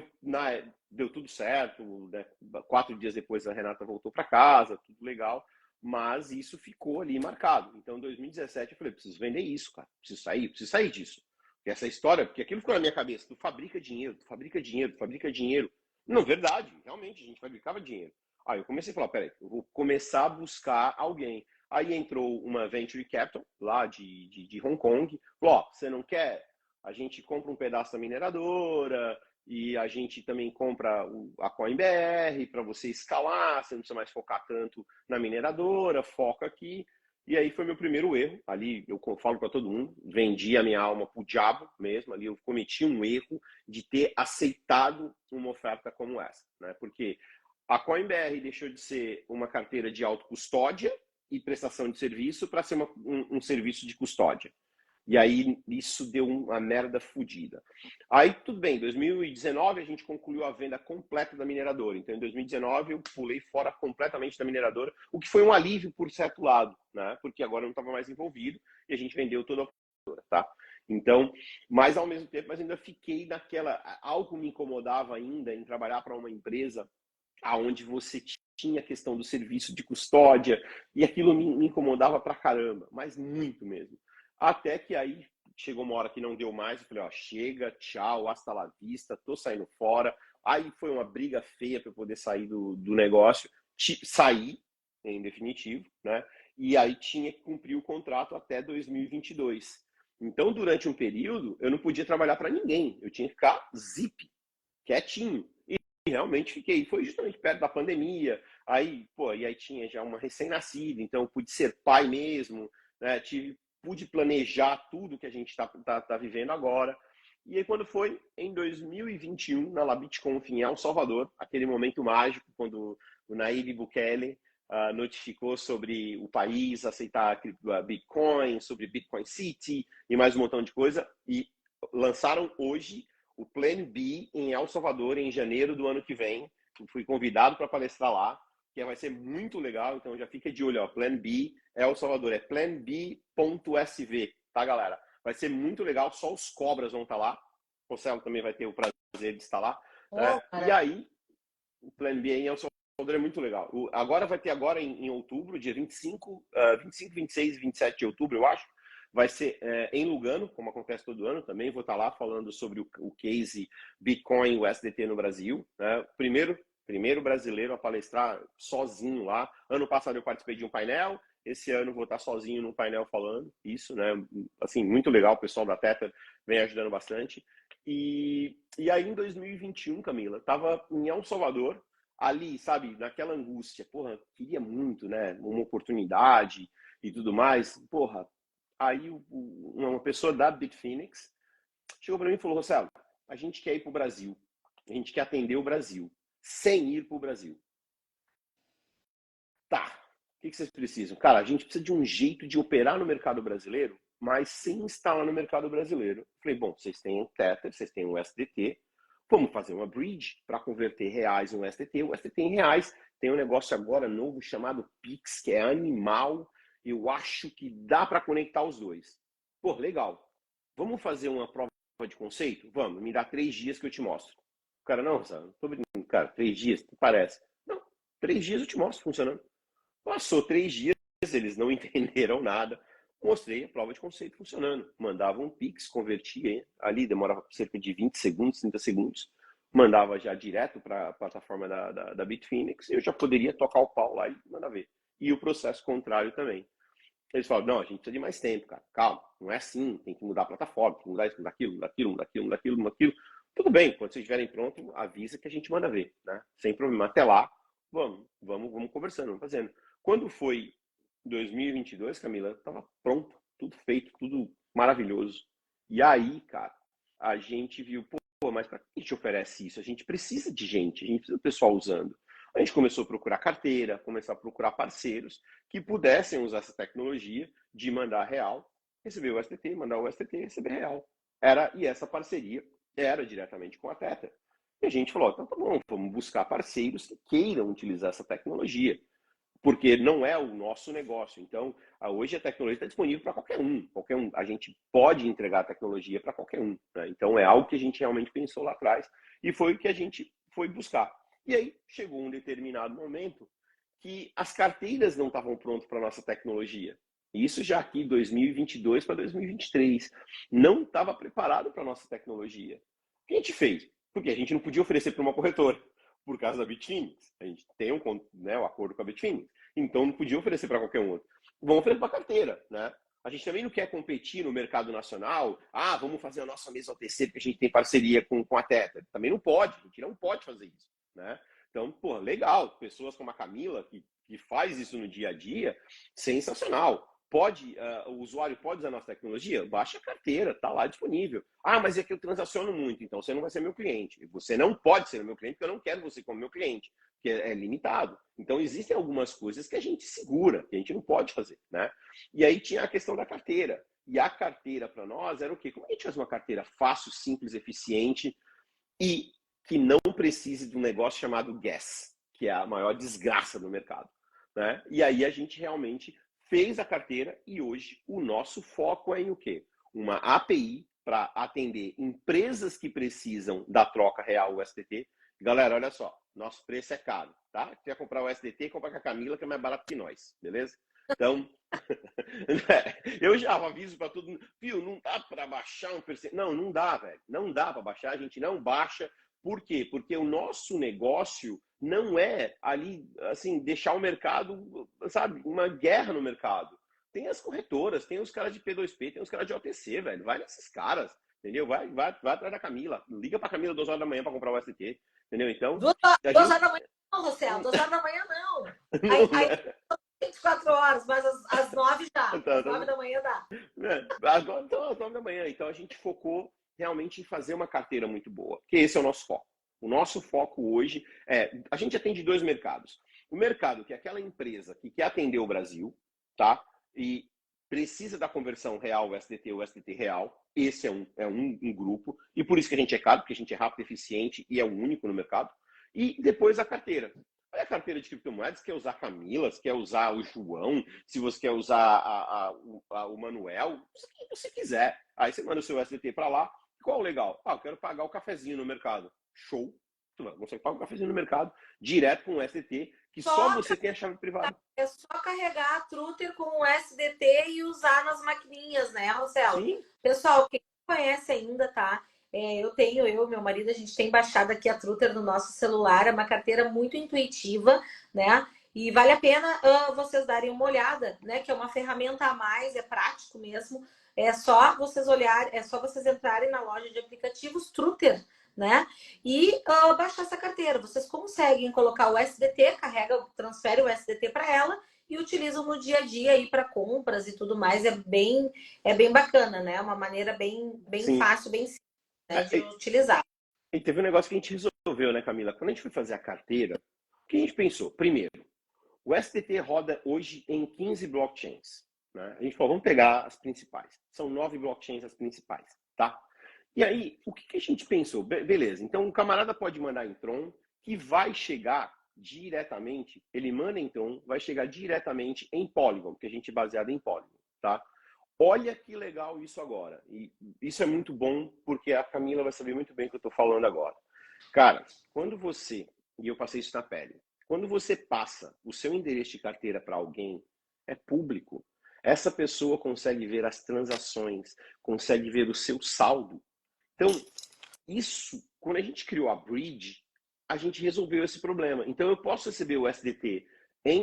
deu tudo certo, né? 4 dias depois a Renata voltou para casa, tudo legal, mas isso ficou ali marcado. Então, em 2017, eu falei, preciso vender isso, cara, preciso sair disso. Essa história, porque aquilo ficou na minha cabeça, tu fabrica dinheiro, tu fabrica dinheiro, tu fabrica dinheiro. Não, verdade, realmente, a gente fabricava dinheiro. Aí eu comecei a falar, peraí, eu vou começar a buscar alguém. Aí entrou uma Venture Capital, lá de Hong Kong, falou, ó, você não quer? A gente compra um pedaço da mineradora e a gente também compra a CoinBR para você escalar, você não precisa mais focar tanto na mineradora, foca aqui. E aí foi meu primeiro erro. Ali eu falo para todo mundo, vendi a minha alma pro diabo mesmo. Ali eu cometi um erro de ter aceitado uma oferta como essa, né? Porque a CoinBR deixou de ser uma carteira de autocustódia e prestação de serviço para ser um serviço de custódia. E aí isso deu uma merda fodida. Aí tudo bem, em 2019 a gente concluiu a venda completa da mineradora. Então em 2019 eu pulei fora completamente da mineradora, o que foi um alívio por certo lado, né? Porque agora eu não estava mais envolvido e a gente vendeu toda a mineradora, tá? Então, mas ao mesmo tempo, mas ainda fiquei naquela, algo me incomodava ainda em trabalhar para uma empresa aonde você tinha a questão do serviço de custódia e aquilo me incomodava pra caramba, mas muito mesmo. Até que aí chegou uma hora que não deu mais, eu falei, ó, chega, tchau, hasta la vista, tô saindo fora. Aí foi uma briga feia para eu poder sair do negócio, saí, em definitivo, né? E aí tinha que cumprir o contrato até 2022. Então, durante um período, eu não podia trabalhar para ninguém, eu tinha que ficar zip, quietinho. E realmente fiquei. Foi justamente perto da pandemia. Aí, pô, e aí tinha já uma recém-nascida, então eu pude ser pai mesmo, né? Pude planejar tudo que a gente tá vivendo agora. E aí, quando foi em 2021, na LabitConf em El Salvador, aquele momento mágico, quando o Nayib Bukele notificou sobre o país aceitar Bitcoin, sobre Bitcoin City e mais um montão de coisa, e lançaram hoje o Plan B em El Salvador em janeiro do ano que vem. Fui convidado para palestrar lá, que vai ser muito legal, então já fica de olho, ó, Plan B El Salvador, é planb.sv, tá, galera? Vai ser muito legal, só os cobras vão estar lá, o Celo também vai ter o prazer de estar lá, né? E aí, o Plan B em El Salvador é muito legal. Agora vai ter agora em outubro, dia 25, 26 e 27 de outubro, eu acho, vai ser em Lugano, como acontece todo ano também. Vou estar lá falando sobre o case Bitcoin e USDT no Brasil. Né? Primeiro brasileiro a palestrar sozinho lá. Ano passado eu participei de um painel, esse ano vou estar sozinho no painel falando isso, né? Assim, muito legal, o pessoal da Tether vem ajudando bastante. E aí em 2021, Camila, estava em El Salvador, ali, sabe, naquela angústia, porra, queria muito, né, uma oportunidade e tudo mais, porra. Aí uma pessoa da Bitfinex chegou para mim e falou, Rossello, a gente quer ir para o Brasil, a gente quer atender o Brasil, sem ir para o Brasil. Tá, o que vocês precisam? Cara, a gente precisa de um jeito de operar no mercado brasileiro, mas sem estar lá no mercado brasileiro. Falei, bom, vocês têm o Tether, vocês têm o USDT, vamos fazer uma bridge para converter reais em USDT. O USDT em reais tem um negócio agora novo chamado Pix, que é animal. Eu acho que dá para conectar os dois. Pô, legal. Vamos fazer uma prova de conceito? Vamos, me dá 3 dias que eu te mostro. O cara, não, sabe, tô brincando, cara, 3 dias, parece. Não, 3 dias eu te mostro funcionando. Passou 3 dias, eles não entenderam nada. Mostrei a prova de conceito funcionando. Mandava um Pix, convertia ali, demorava cerca de 20 segundos, 30 segundos. Mandava já direto para a plataforma da Bitfinex e eu já poderia tocar o pau lá e mandar ver. E o processo contrário também. Eles falam, não, a gente precisa de mais tempo, cara. Calma, não é assim, tem que mudar a plataforma, tem que mudar isso, mudar aquilo, mudar aquilo, mudar aquilo, mudar aquilo, mudar aquilo. Tudo bem, quando vocês estiverem prontos, avisa que a gente manda ver, né? Sem problema. Até lá, vamos conversando, vamos fazendo. Quando foi 2022, Camila, estava pronto, tudo feito, tudo maravilhoso. E aí, cara, a gente viu, pô, mas para que a gente oferece isso? A gente precisa de gente, a gente precisa do pessoal usando. A gente começou a procurar carteira, começar a procurar parceiros que pudessem usar essa tecnologia de mandar real, receber o STT, mandar o STT, receber real. E essa parceria era diretamente com a Tether. E a gente falou, então tá bom, vamos buscar parceiros que queiram utilizar essa tecnologia, porque não é o nosso negócio. Então, hoje a tecnologia está disponível para qualquer um. A gente pode entregar a tecnologia para qualquer um. Né? Então, é algo que a gente realmente pensou lá atrás e foi o que a gente foi buscar. E aí, chegou um determinado momento que as carteiras não estavam prontas para a nossa tecnologia. Isso já aqui, 2022 para 2023. Não estava preparado para a nossa tecnologia. O que a gente fez? Porque a gente não podia oferecer para uma corretora, por causa da Bitfinex. A gente tem um acordo com a Bitfinex. Então, não podia oferecer para qualquer um outro. Vamos oferecer para carteira, né? A gente também não quer competir no mercado nacional. Vamos fazer a nossa mesa OTC porque a gente tem parceria com a Tether. Também não pode. A gente não pode fazer isso, né? Então, pô, legal. Pessoas como a Camila, que faz isso no dia a dia, sensacional. O usuário pode usar a nossa tecnologia? Baixa a carteira, está lá disponível. Mas é que eu transaciono muito, então você não vai ser meu cliente. Você não pode ser meu cliente, porque eu não quero você como meu cliente, porque é limitado. Então, existem algumas coisas que a gente segura, que a gente não pode fazer, né? E aí tinha a questão da carteira. E a carteira para nós era o quê? Como a gente faz uma carteira fácil, simples, eficiente e que não precise de um negócio chamado gas, que é a maior desgraça do mercado, né? E aí a gente realmente fez a carteira e hoje o nosso foco é em o quê? Uma API para atender empresas que precisam da troca real USDT. Galera, olha só, nosso preço é caro, tá? Quer comprar o USDT, compra com a Camila, que é mais barato que nós, beleza? Então, Eu já aviso para todo mundo, viu, não dá para baixar um percentual. Não, não dá, velho. Não dá para baixar, a gente não baixa. Por quê? Porque o nosso negócio não é ali, assim, deixar o mercado, sabe, uma guerra no mercado. Tem as corretoras, tem os caras de P2P, tem os caras de OTC, velho. Vai nesses caras, entendeu? Vai atrás da Camila. Liga pra Camila 2 horas da manhã para comprar o STT, entendeu? Então, a Duas horas gente... da manhã não, Rosel. 2 horas da manhã não. Não, Aí né? 24 horas, mas às 9 já. Tá, Às 9 tá. da manhã dá. Agora então, às 9 da manhã. Então a gente focou realmente em fazer uma carteira muito boa, que esse é o nosso foco. O nosso foco hoje é, a gente atende 2 mercados. O mercado que é aquela empresa que quer atender o Brasil, tá? E precisa da conversão real USDT ou USDT real. Esse é um grupo. E por isso que a gente é caro, porque a gente é rápido, eficiente e é o único no mercado. E depois a carteira. Olha a carteira de criptomoedas, quer usar Camila, se quer usar o João, se você quer usar o Manuel, o que você quiser. Aí você manda o seu SDT para lá. Qual o legal? Eu quero pagar o cafezinho no mercado. Show. Tu consegue pagar o cafezinho no mercado direto com o SDT, que só você tem a chave privada. É só carregar a Truter com o SDT e usar nas maquininhas, né, Rosel? Sim. Pessoal, quem não conhece ainda, tá? Eu e meu marido, a gente tem baixado aqui a Truter no nosso celular. É uma carteira muito intuitiva, né? E vale a pena vocês darem uma olhada, né? Que é uma ferramenta a mais, é prático mesmo. É só vocês olharem, é só vocês entrarem na loja de aplicativos Truter, né? E baixar essa carteira. Vocês conseguem colocar o SDT, transfere o SDT para ela e utilizam no dia a dia aí para compras e tudo mais. É bem bacana, né? Uma maneira bem Sim. fácil, bem simples, né, de utilizar. E teve um negócio que a gente resolveu, né, Camila? Quando a gente foi fazer a carteira, o que a gente pensou? Primeiro, o STT roda hoje em 15 blockchains. Né? A gente falou, vamos pegar as principais. São 9 blockchains as principais, tá? E aí, o que a gente pensou? Beleza, então o camarada pode mandar em Tron, que vai chegar diretamente, ele manda em Tron, vai chegar diretamente em Polygon, porque a gente é baseado em Polygon, tá? Olha que legal isso agora. E isso é muito bom, porque a Camila vai saber muito bem o que eu estou falando agora. Cara, quando você, e eu passei isso na pele, quando você passa o seu endereço de carteira para alguém, é público. Essa pessoa consegue ver as transações, consegue ver o seu saldo. Então, isso, quando a gente criou a Bridge, a gente resolveu esse problema. Então, eu posso receber o SDT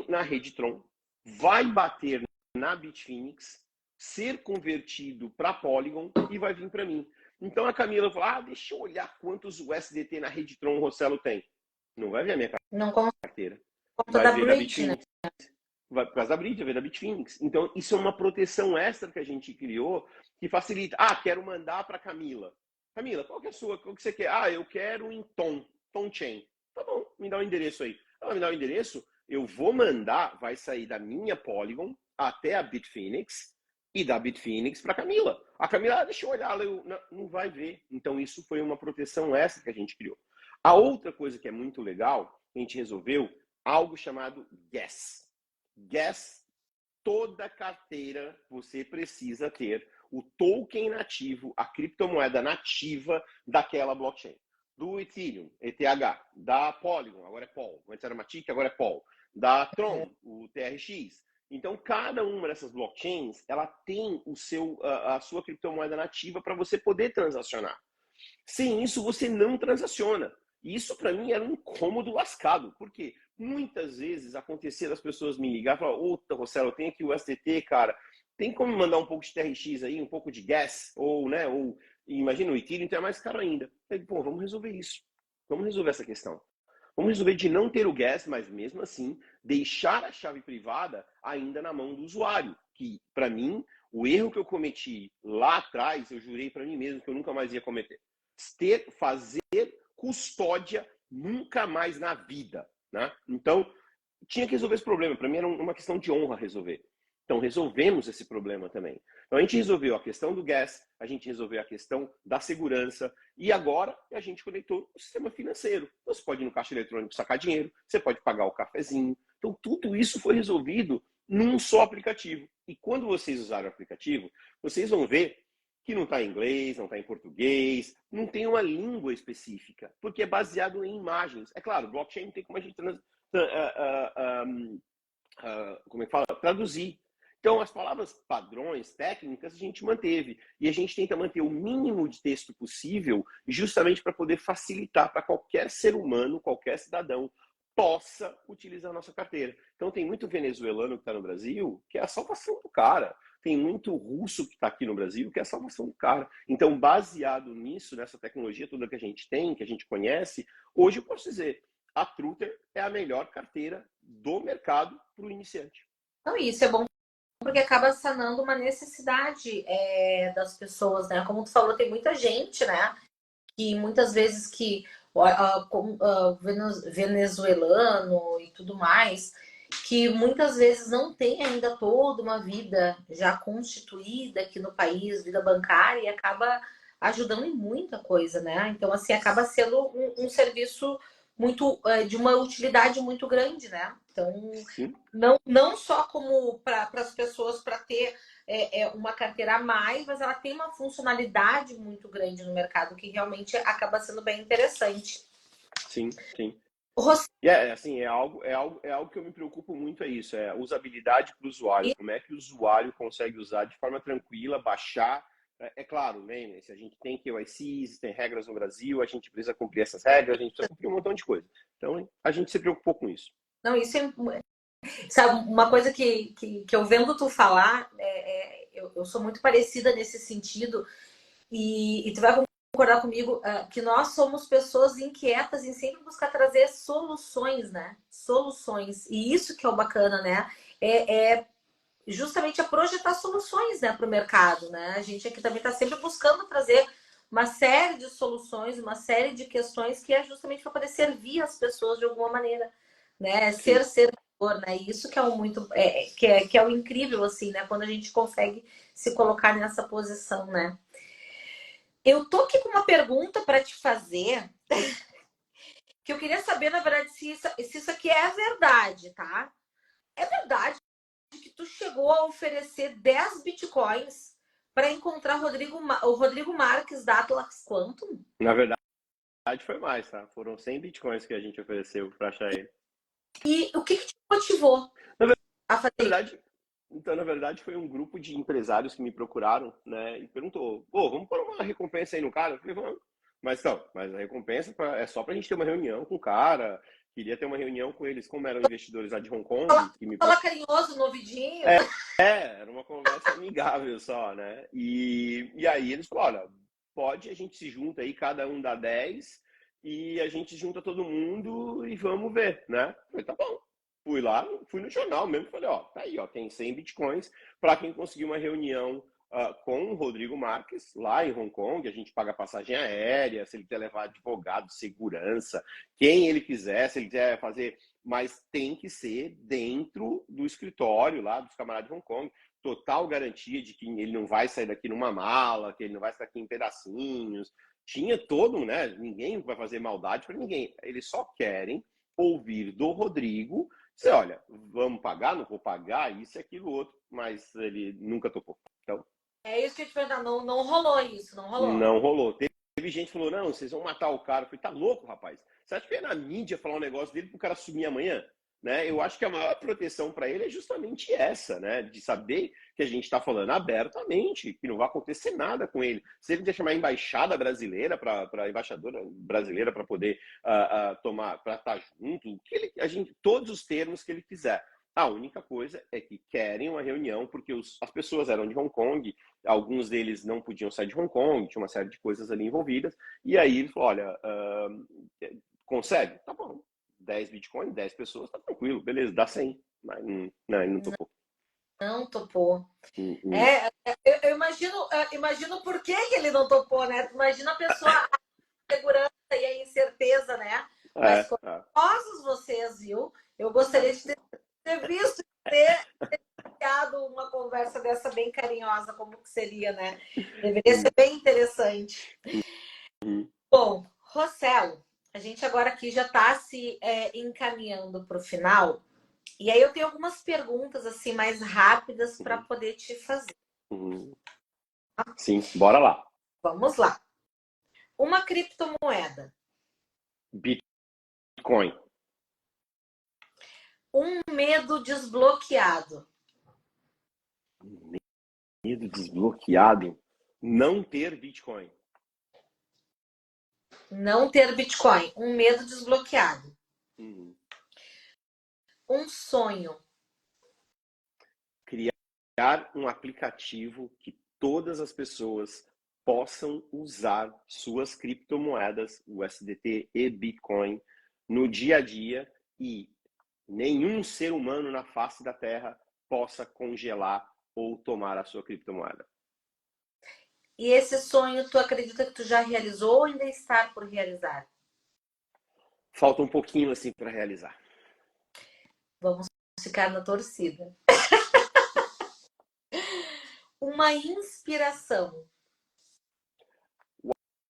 na rede Tron, vai bater na Bitfinex, ser convertido para Polygon e vai vir para mim. Então, a Camila fala, deixa eu olhar quantos USDT na rede Tron o Rossello tem. Não vai ver a minha Não carteira. conta Vai da ver da Bridge, né? Bitfinex. Vai, por causa da Bridge, vai ver da Bitfinex. Então, isso é uma proteção extra que a gente criou que facilita. Quero mandar para Camila. Camila, qual que é a sua? O que você quer? Eu quero em Tom Chain. Tá bom, me dá o endereço aí. Ela me dá o endereço, eu vou mandar, vai sair da minha Polygon até a Bitfinex e da Bitfinex para Camila. A Camila, deixa eu olhar, não vai ver. Então, isso foi uma proteção extra que a gente criou. A outra coisa que é muito legal, a gente resolveu algo chamado Gas. Gas, toda carteira você precisa ter o token nativo, a criptomoeda nativa daquela blockchain. Do Ethereum, ETH, da Polygon, agora é Pol, antes era Matic, agora é Pol, da Tron, o TRX. Então, cada uma dessas blockchains, ela tem a sua criptomoeda nativa para você poder transacionar. Sem isso, você não transaciona. E isso, para mim, era um incômodo lascado. Por quê? Muitas vezes acontecia das pessoas me ligar e falar, Rossello, eu tenho aqui o STT, cara, tem como mandar um pouco de TRX aí, um pouco de gas? Ou imagina, o Ethereum então é mais caro ainda. Eu digo, vamos resolver isso. Vamos resolver essa questão. Vamos resolver de não ter o gas, mas mesmo assim, deixar a chave privada ainda na mão do usuário. Que, para mim, o erro que eu cometi lá atrás, eu jurei para mim mesmo que eu nunca mais ia cometer. Fazer custódia nunca mais na vida. Né? Então, tinha que resolver esse problema. Para mim era uma questão de honra resolver. Então, resolvemos esse problema também. Então, a gente resolveu a questão do gas, a gente resolveu a questão da segurança e agora a gente conectou o sistema financeiro. Então, você pode ir no caixa eletrônico sacar dinheiro, você pode pagar o cafezinho. Então, tudo isso foi resolvido num só aplicativo. E quando vocês usarem o aplicativo, vocês vão ver que não está em inglês, não está em português, não tem uma língua específica, porque é baseado em imagens. É claro, blockchain não tem como a gente como é que fala? Traduzir. Então, as palavras padrões, técnicas, a gente manteve. E a gente tenta manter o mínimo de texto possível, justamente para poder facilitar para qualquer ser humano, qualquer cidadão, possa utilizar a nossa carteira. Então, tem muito venezuelano que está no Brasil, que é a salvação do cara. Tem muito russo que está aqui no Brasil, que é a salvação do cara. Então, baseado nisso, nessa tecnologia toda que a gente tem, que a gente conhece, hoje eu posso dizer, a Truther é a melhor carteira do mercado para o iniciante. Então, isso é bom porque acaba sanando uma necessidade das pessoas, né? Como tu falou, tem muita gente, né? Que muitas vezes venezuelano e tudo mais, que muitas vezes não tem ainda toda uma vida já constituída aqui no país, vida bancária, e acaba ajudando em muita coisa, né? Então, assim, acaba sendo um serviço muito de uma utilidade muito grande, né? Então, Sim. não só como para as pessoas para ter uma carteira a mais, mas ela tem uma funcionalidade muito grande no mercado que realmente acaba sendo bem interessante. Sim, sim. Você... E assim, é algo que eu me preocupo muito, é isso, é a usabilidade para o usuário. Como é que o usuário consegue usar de forma tranquila, baixar. É claro, lembre-se, a gente tem KYCs, tem regras no Brasil, a gente precisa cumprir essas regras, a gente precisa cumprir um montão de coisa. Então, a gente se preocupou com isso. Não, isso é... Sabe, uma coisa que eu vendo tu falar, eu sou muito parecida nesse sentido, e tu vai concordar comigo que nós somos pessoas inquietas em sempre buscar trazer soluções, né? Soluções. E isso que é o bacana, né? É justamente a projetar soluções, né, para o mercado, né? A gente aqui também está sempre buscando trazer uma série de soluções, uma série de questões que é justamente para poder servir as pessoas de alguma maneira, né? Ser servidor, né? Isso que é o muito, que é o incrível, assim, né? Quando a gente consegue se colocar nessa posição, né? Eu tô aqui com uma pergunta para te fazer, que eu queria saber, na verdade, se isso aqui é verdade, tá? É verdade que tu chegou a oferecer 10 bitcoins para encontrar o Rodrigo Marques da Atlas Quantum? Na verdade, foi mais, tá? Foram 100 bitcoins que a gente ofereceu para achar ele. E o que te motivou a fazer isso? Na verdade, foi um grupo de empresários que me procuraram, né? E perguntou, pô, vamos pôr uma recompensa aí no cara? Eu falei, vamos. Mas a recompensa é só pra gente ter uma reunião com o cara. Queria ter uma reunião com eles, como eram investidores lá de Hong Kong. Que me... Fala carinhoso no ouvidinho. Era uma conversa amigável só, né? E aí eles falaram, olha, pode, a gente se junta aí, cada um dá 10 e a gente junta todo mundo e vamos ver, né? Eu falei, tá bom. Fui lá, fui no jornal mesmo, falei, ó, tá aí, ó, tem 100 bitcoins para quem conseguir uma reunião com o Rodrigo Marques, lá em Hong Kong, a gente paga passagem aérea, se ele quiser levar advogado, segurança, quem ele quiser, se ele quiser fazer, mas tem que ser dentro do escritório lá dos camaradas de Hong Kong, total garantia de que ele não vai sair daqui numa mala, que ele não vai sair daqui em pedacinhos, tinha todo, né, ninguém vai fazer maldade para ninguém, eles só querem ouvir do Rodrigo. Você olha, vamos pagar, não vou pagar, isso e aquilo outro, mas ele nunca topou. Então, É isso que eu te perguntar, não rolou isso, não rolou. não rolou. Teve gente que falou, não, vocês vão matar o cara. Eu falei, tá louco, rapaz? Você acha que é na mídia falar um negócio dele pro cara sumir amanhã? Né? Eu acho que a maior proteção para ele é justamente essa, né? De saber que a gente está falando abertamente, que não vai acontecer nada com ele. Se ele quiser chamar a embaixada brasileira, para a embaixadora brasileira para poder tomar, para estar junto, todos os termos que ele quiser. A única coisa é que querem uma reunião, porque as pessoas eram de Hong Kong, alguns deles não podiam sair de Hong Kong, tinha uma série de coisas ali envolvidas, e aí ele falou, olha, consegue? Tá bom. 10 bitcoins, 10 pessoas, tá tranquilo, beleza, dá 100. Mas não, ele não topou. Não topou. Eu imagino por que ele não topou, né? Imagina a pessoa, a segurança e a incerteza, né? Mas corajosos vocês, viu? Eu gostaria de ter visto, ter iniciado uma conversa dessa bem carinhosa, como que seria, né? Deveria ser bem interessante. Bom, Rossello, a gente agora aqui já está se encaminhando para o final. E aí eu tenho algumas perguntas assim mais rápidas para poder te fazer. Sim, bora lá. Vamos lá. Uma criptomoeda. Bitcoin. Um medo desbloqueado. Medo desbloqueado. Não ter Bitcoin. Não ter Bitcoin. Um medo desbloqueado. Uhum. Um sonho. Criar um aplicativo que todas as pessoas possam usar suas criptomoedas, o USDT e Bitcoin, no dia a dia e nenhum ser humano na face da Terra possa congelar ou tomar a sua criptomoeda. E esse sonho, tu acredita que tu já realizou ou ainda está por realizar? Falta um pouquinho assim para realizar. Vamos ficar na torcida. Uma inspiração.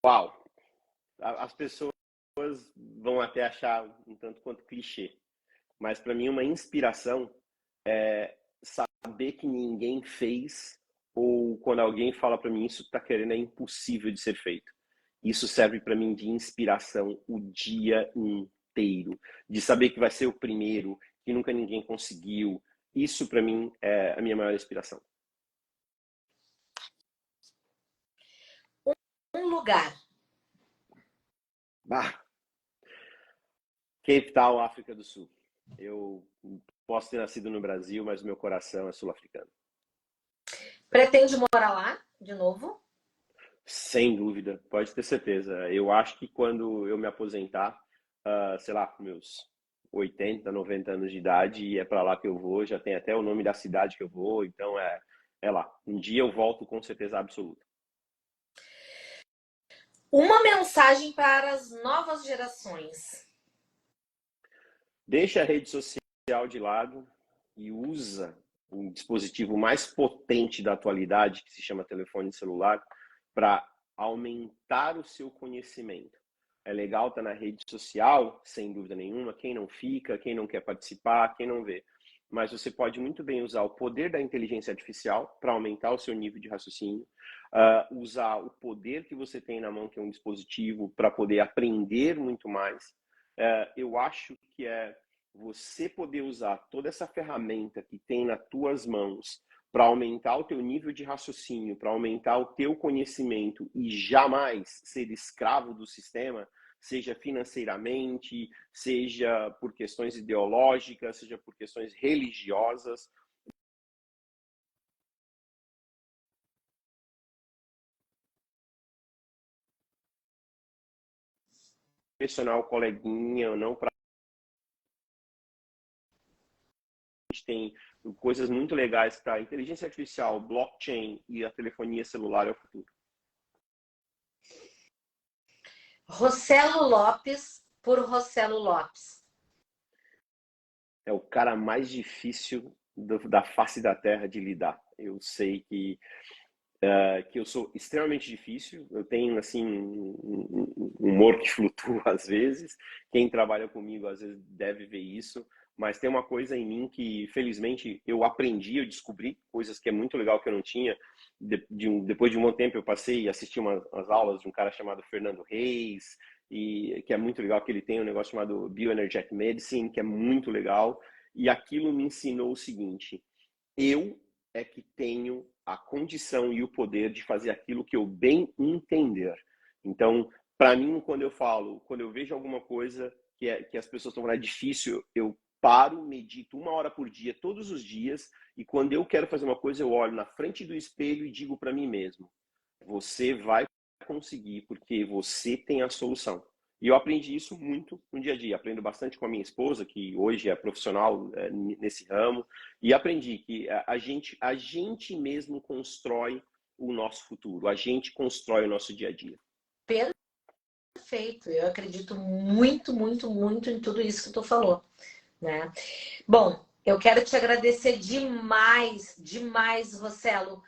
Uau! As pessoas vão até achar um tanto quanto clichê, mas para mim uma inspiração é saber que ninguém fez ou quando alguém fala para mim isso está querendo é impossível de ser feito. Isso serve para mim de inspiração o dia inteiro, de saber que vai ser o primeiro, que nunca ninguém conseguiu. Isso para mim é a minha maior inspiração. Um lugar. Bah, Cape Town, África do Sul. Eu posso ter nascido no Brasil, mas meu coração é sul-africano. Pretende morar lá de novo? Sem dúvida, pode ter certeza. Eu acho que quando eu me aposentar, sei lá, com meus 80, 90 anos de idade, é para lá que eu vou, já tem até o nome da cidade que eu vou, então é lá. Um dia eu volto com certeza absoluta. Uma mensagem para as novas gerações. Deixa a rede social de lado e usa o dispositivo mais potente da atualidade, que se chama telefone celular, para aumentar o seu conhecimento. É legal estar na rede social, sem dúvida nenhuma, quem não fica, quem não quer participar, quem não vê. Mas você pode muito bem usar o poder da inteligência artificial para aumentar o seu nível de raciocínio, usar o poder que você tem na mão, que é um dispositivo, para poder aprender muito mais. Eu acho que é você poder usar toda essa ferramenta que tem nas tuas mãos para aumentar o teu nível de raciocínio, para aumentar o teu conhecimento e jamais ser escravo do sistema, seja financeiramente, seja por questões ideológicas, seja por questões religiosas. Pressionar o coleguinha, não para tem coisas muito legais para inteligência artificial, blockchain e a telefonia celular é o futuro. Rossello Lopes por Rossello Lopes. É o cara mais difícil da face da Terra de lidar. Eu sei que eu sou extremamente difícil, eu tenho assim um humor que flutua às vezes, quem trabalha comigo às vezes deve ver isso, mas tem uma coisa em mim que felizmente eu aprendi, eu descobri coisas que é muito legal que eu não tinha, depois de um bom tempo eu passei e assisti umas aulas de um cara chamado Fernando Reis, e que é muito legal, que ele tem um negócio chamado Bioenergetic Medicine, que é muito legal, e aquilo me ensinou o seguinte: eu é que tenho a condição e o poder de fazer aquilo que eu bem entender. Então, para mim, quando eu vejo alguma coisa que as pessoas estão falando é difícil, eu paro, medito 1 hora por dia, todos os dias, e quando eu quero fazer uma coisa, eu olho na frente do espelho e digo para mim mesmo: você vai conseguir, porque você tem a solução. E eu aprendi isso muito no dia a dia. Aprendo bastante com a minha esposa, que hoje é profissional nesse ramo, e aprendi que a gente mesmo constrói o nosso futuro, a gente constrói o nosso dia a dia. Perfeito, eu acredito muito, muito, muito em tudo isso que tu falou, né? Bom, eu quero te agradecer demais, demais, Rossello,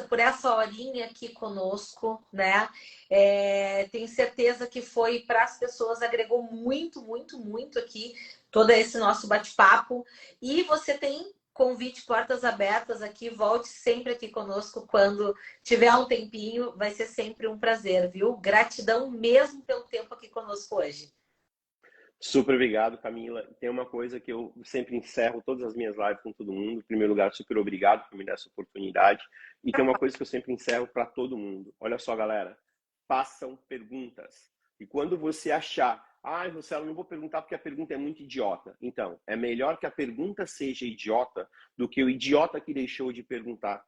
por essa horinha aqui conosco, né? Tenho certeza que foi para as pessoas, agregou muito, muito, muito aqui todo esse nosso bate-papo. E você tem convite, portas abertas aqui, volte sempre aqui conosco quando tiver um tempinho, vai ser sempre um prazer, viu? Gratidão mesmo pelo tempo aqui conosco hoje. Super obrigado, Camila. Tem uma coisa que eu sempre encerro todas as minhas lives com todo mundo. Em primeiro lugar, super obrigado por me dar essa oportunidade. E tem uma coisa que eu sempre encerro para todo mundo. Olha só, galera, façam perguntas. E quando você achar, Rossello, não vou perguntar porque a pergunta é muito idiota. Então, é melhor que a pergunta seja idiota do que o idiota que deixou de perguntar.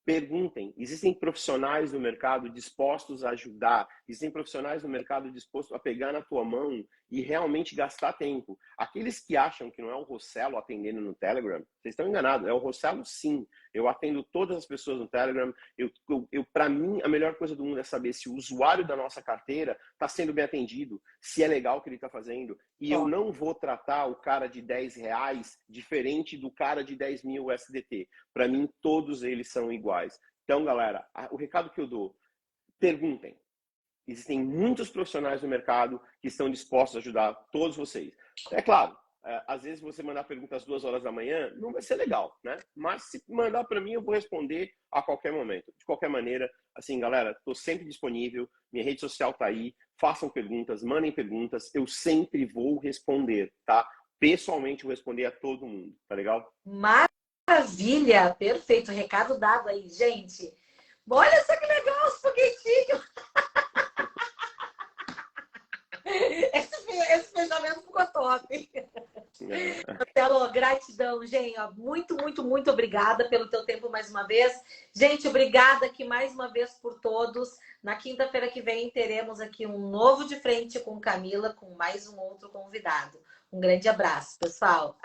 Perguntem. Existem profissionais no mercado dispostos a ajudar. Existem profissionais no mercado dispostos a pegar na tua mão e realmente gastar tempo. Aqueles que acham que não é o Rossello atendendo no Telegram, vocês estão enganados. É o Rossello, sim. Eu atendo todas as pessoas no Telegram. Para mim, a melhor coisa do mundo é saber se o usuário da nossa carteira está sendo bem atendido, se é legal o que ele está fazendo. E eu não vou tratar o cara de R$ 10 diferente do cara de 10 mil USDT. Para mim, todos eles são iguais. Então, galera, o recado que eu dou, perguntem. Existem muitos profissionais no mercado que estão dispostos a ajudar todos vocês. É claro, às vezes você mandar perguntas às 2 horas da manhã, não vai ser legal, né? Mas se mandar para mim, eu vou responder a qualquer momento. De qualquer maneira, assim, galera, estou sempre disponível, minha rede social está aí, façam perguntas, mandem perguntas, eu sempre vou responder, tá? Pessoalmente, vou responder a todo mundo, tá legal? Maravilha! Perfeito, recado dado aí, gente. Olha só que legal os foguetinhos! Esse fechamento ficou top. Marcelo, gratidão, gente. Muito, muito, muito obrigada pelo teu tempo mais uma vez. Gente, obrigada aqui mais uma vez por todos. Na quinta-feira que vem teremos aqui um novo De Frente com Camila, com mais um outro convidado. Um grande abraço, pessoal.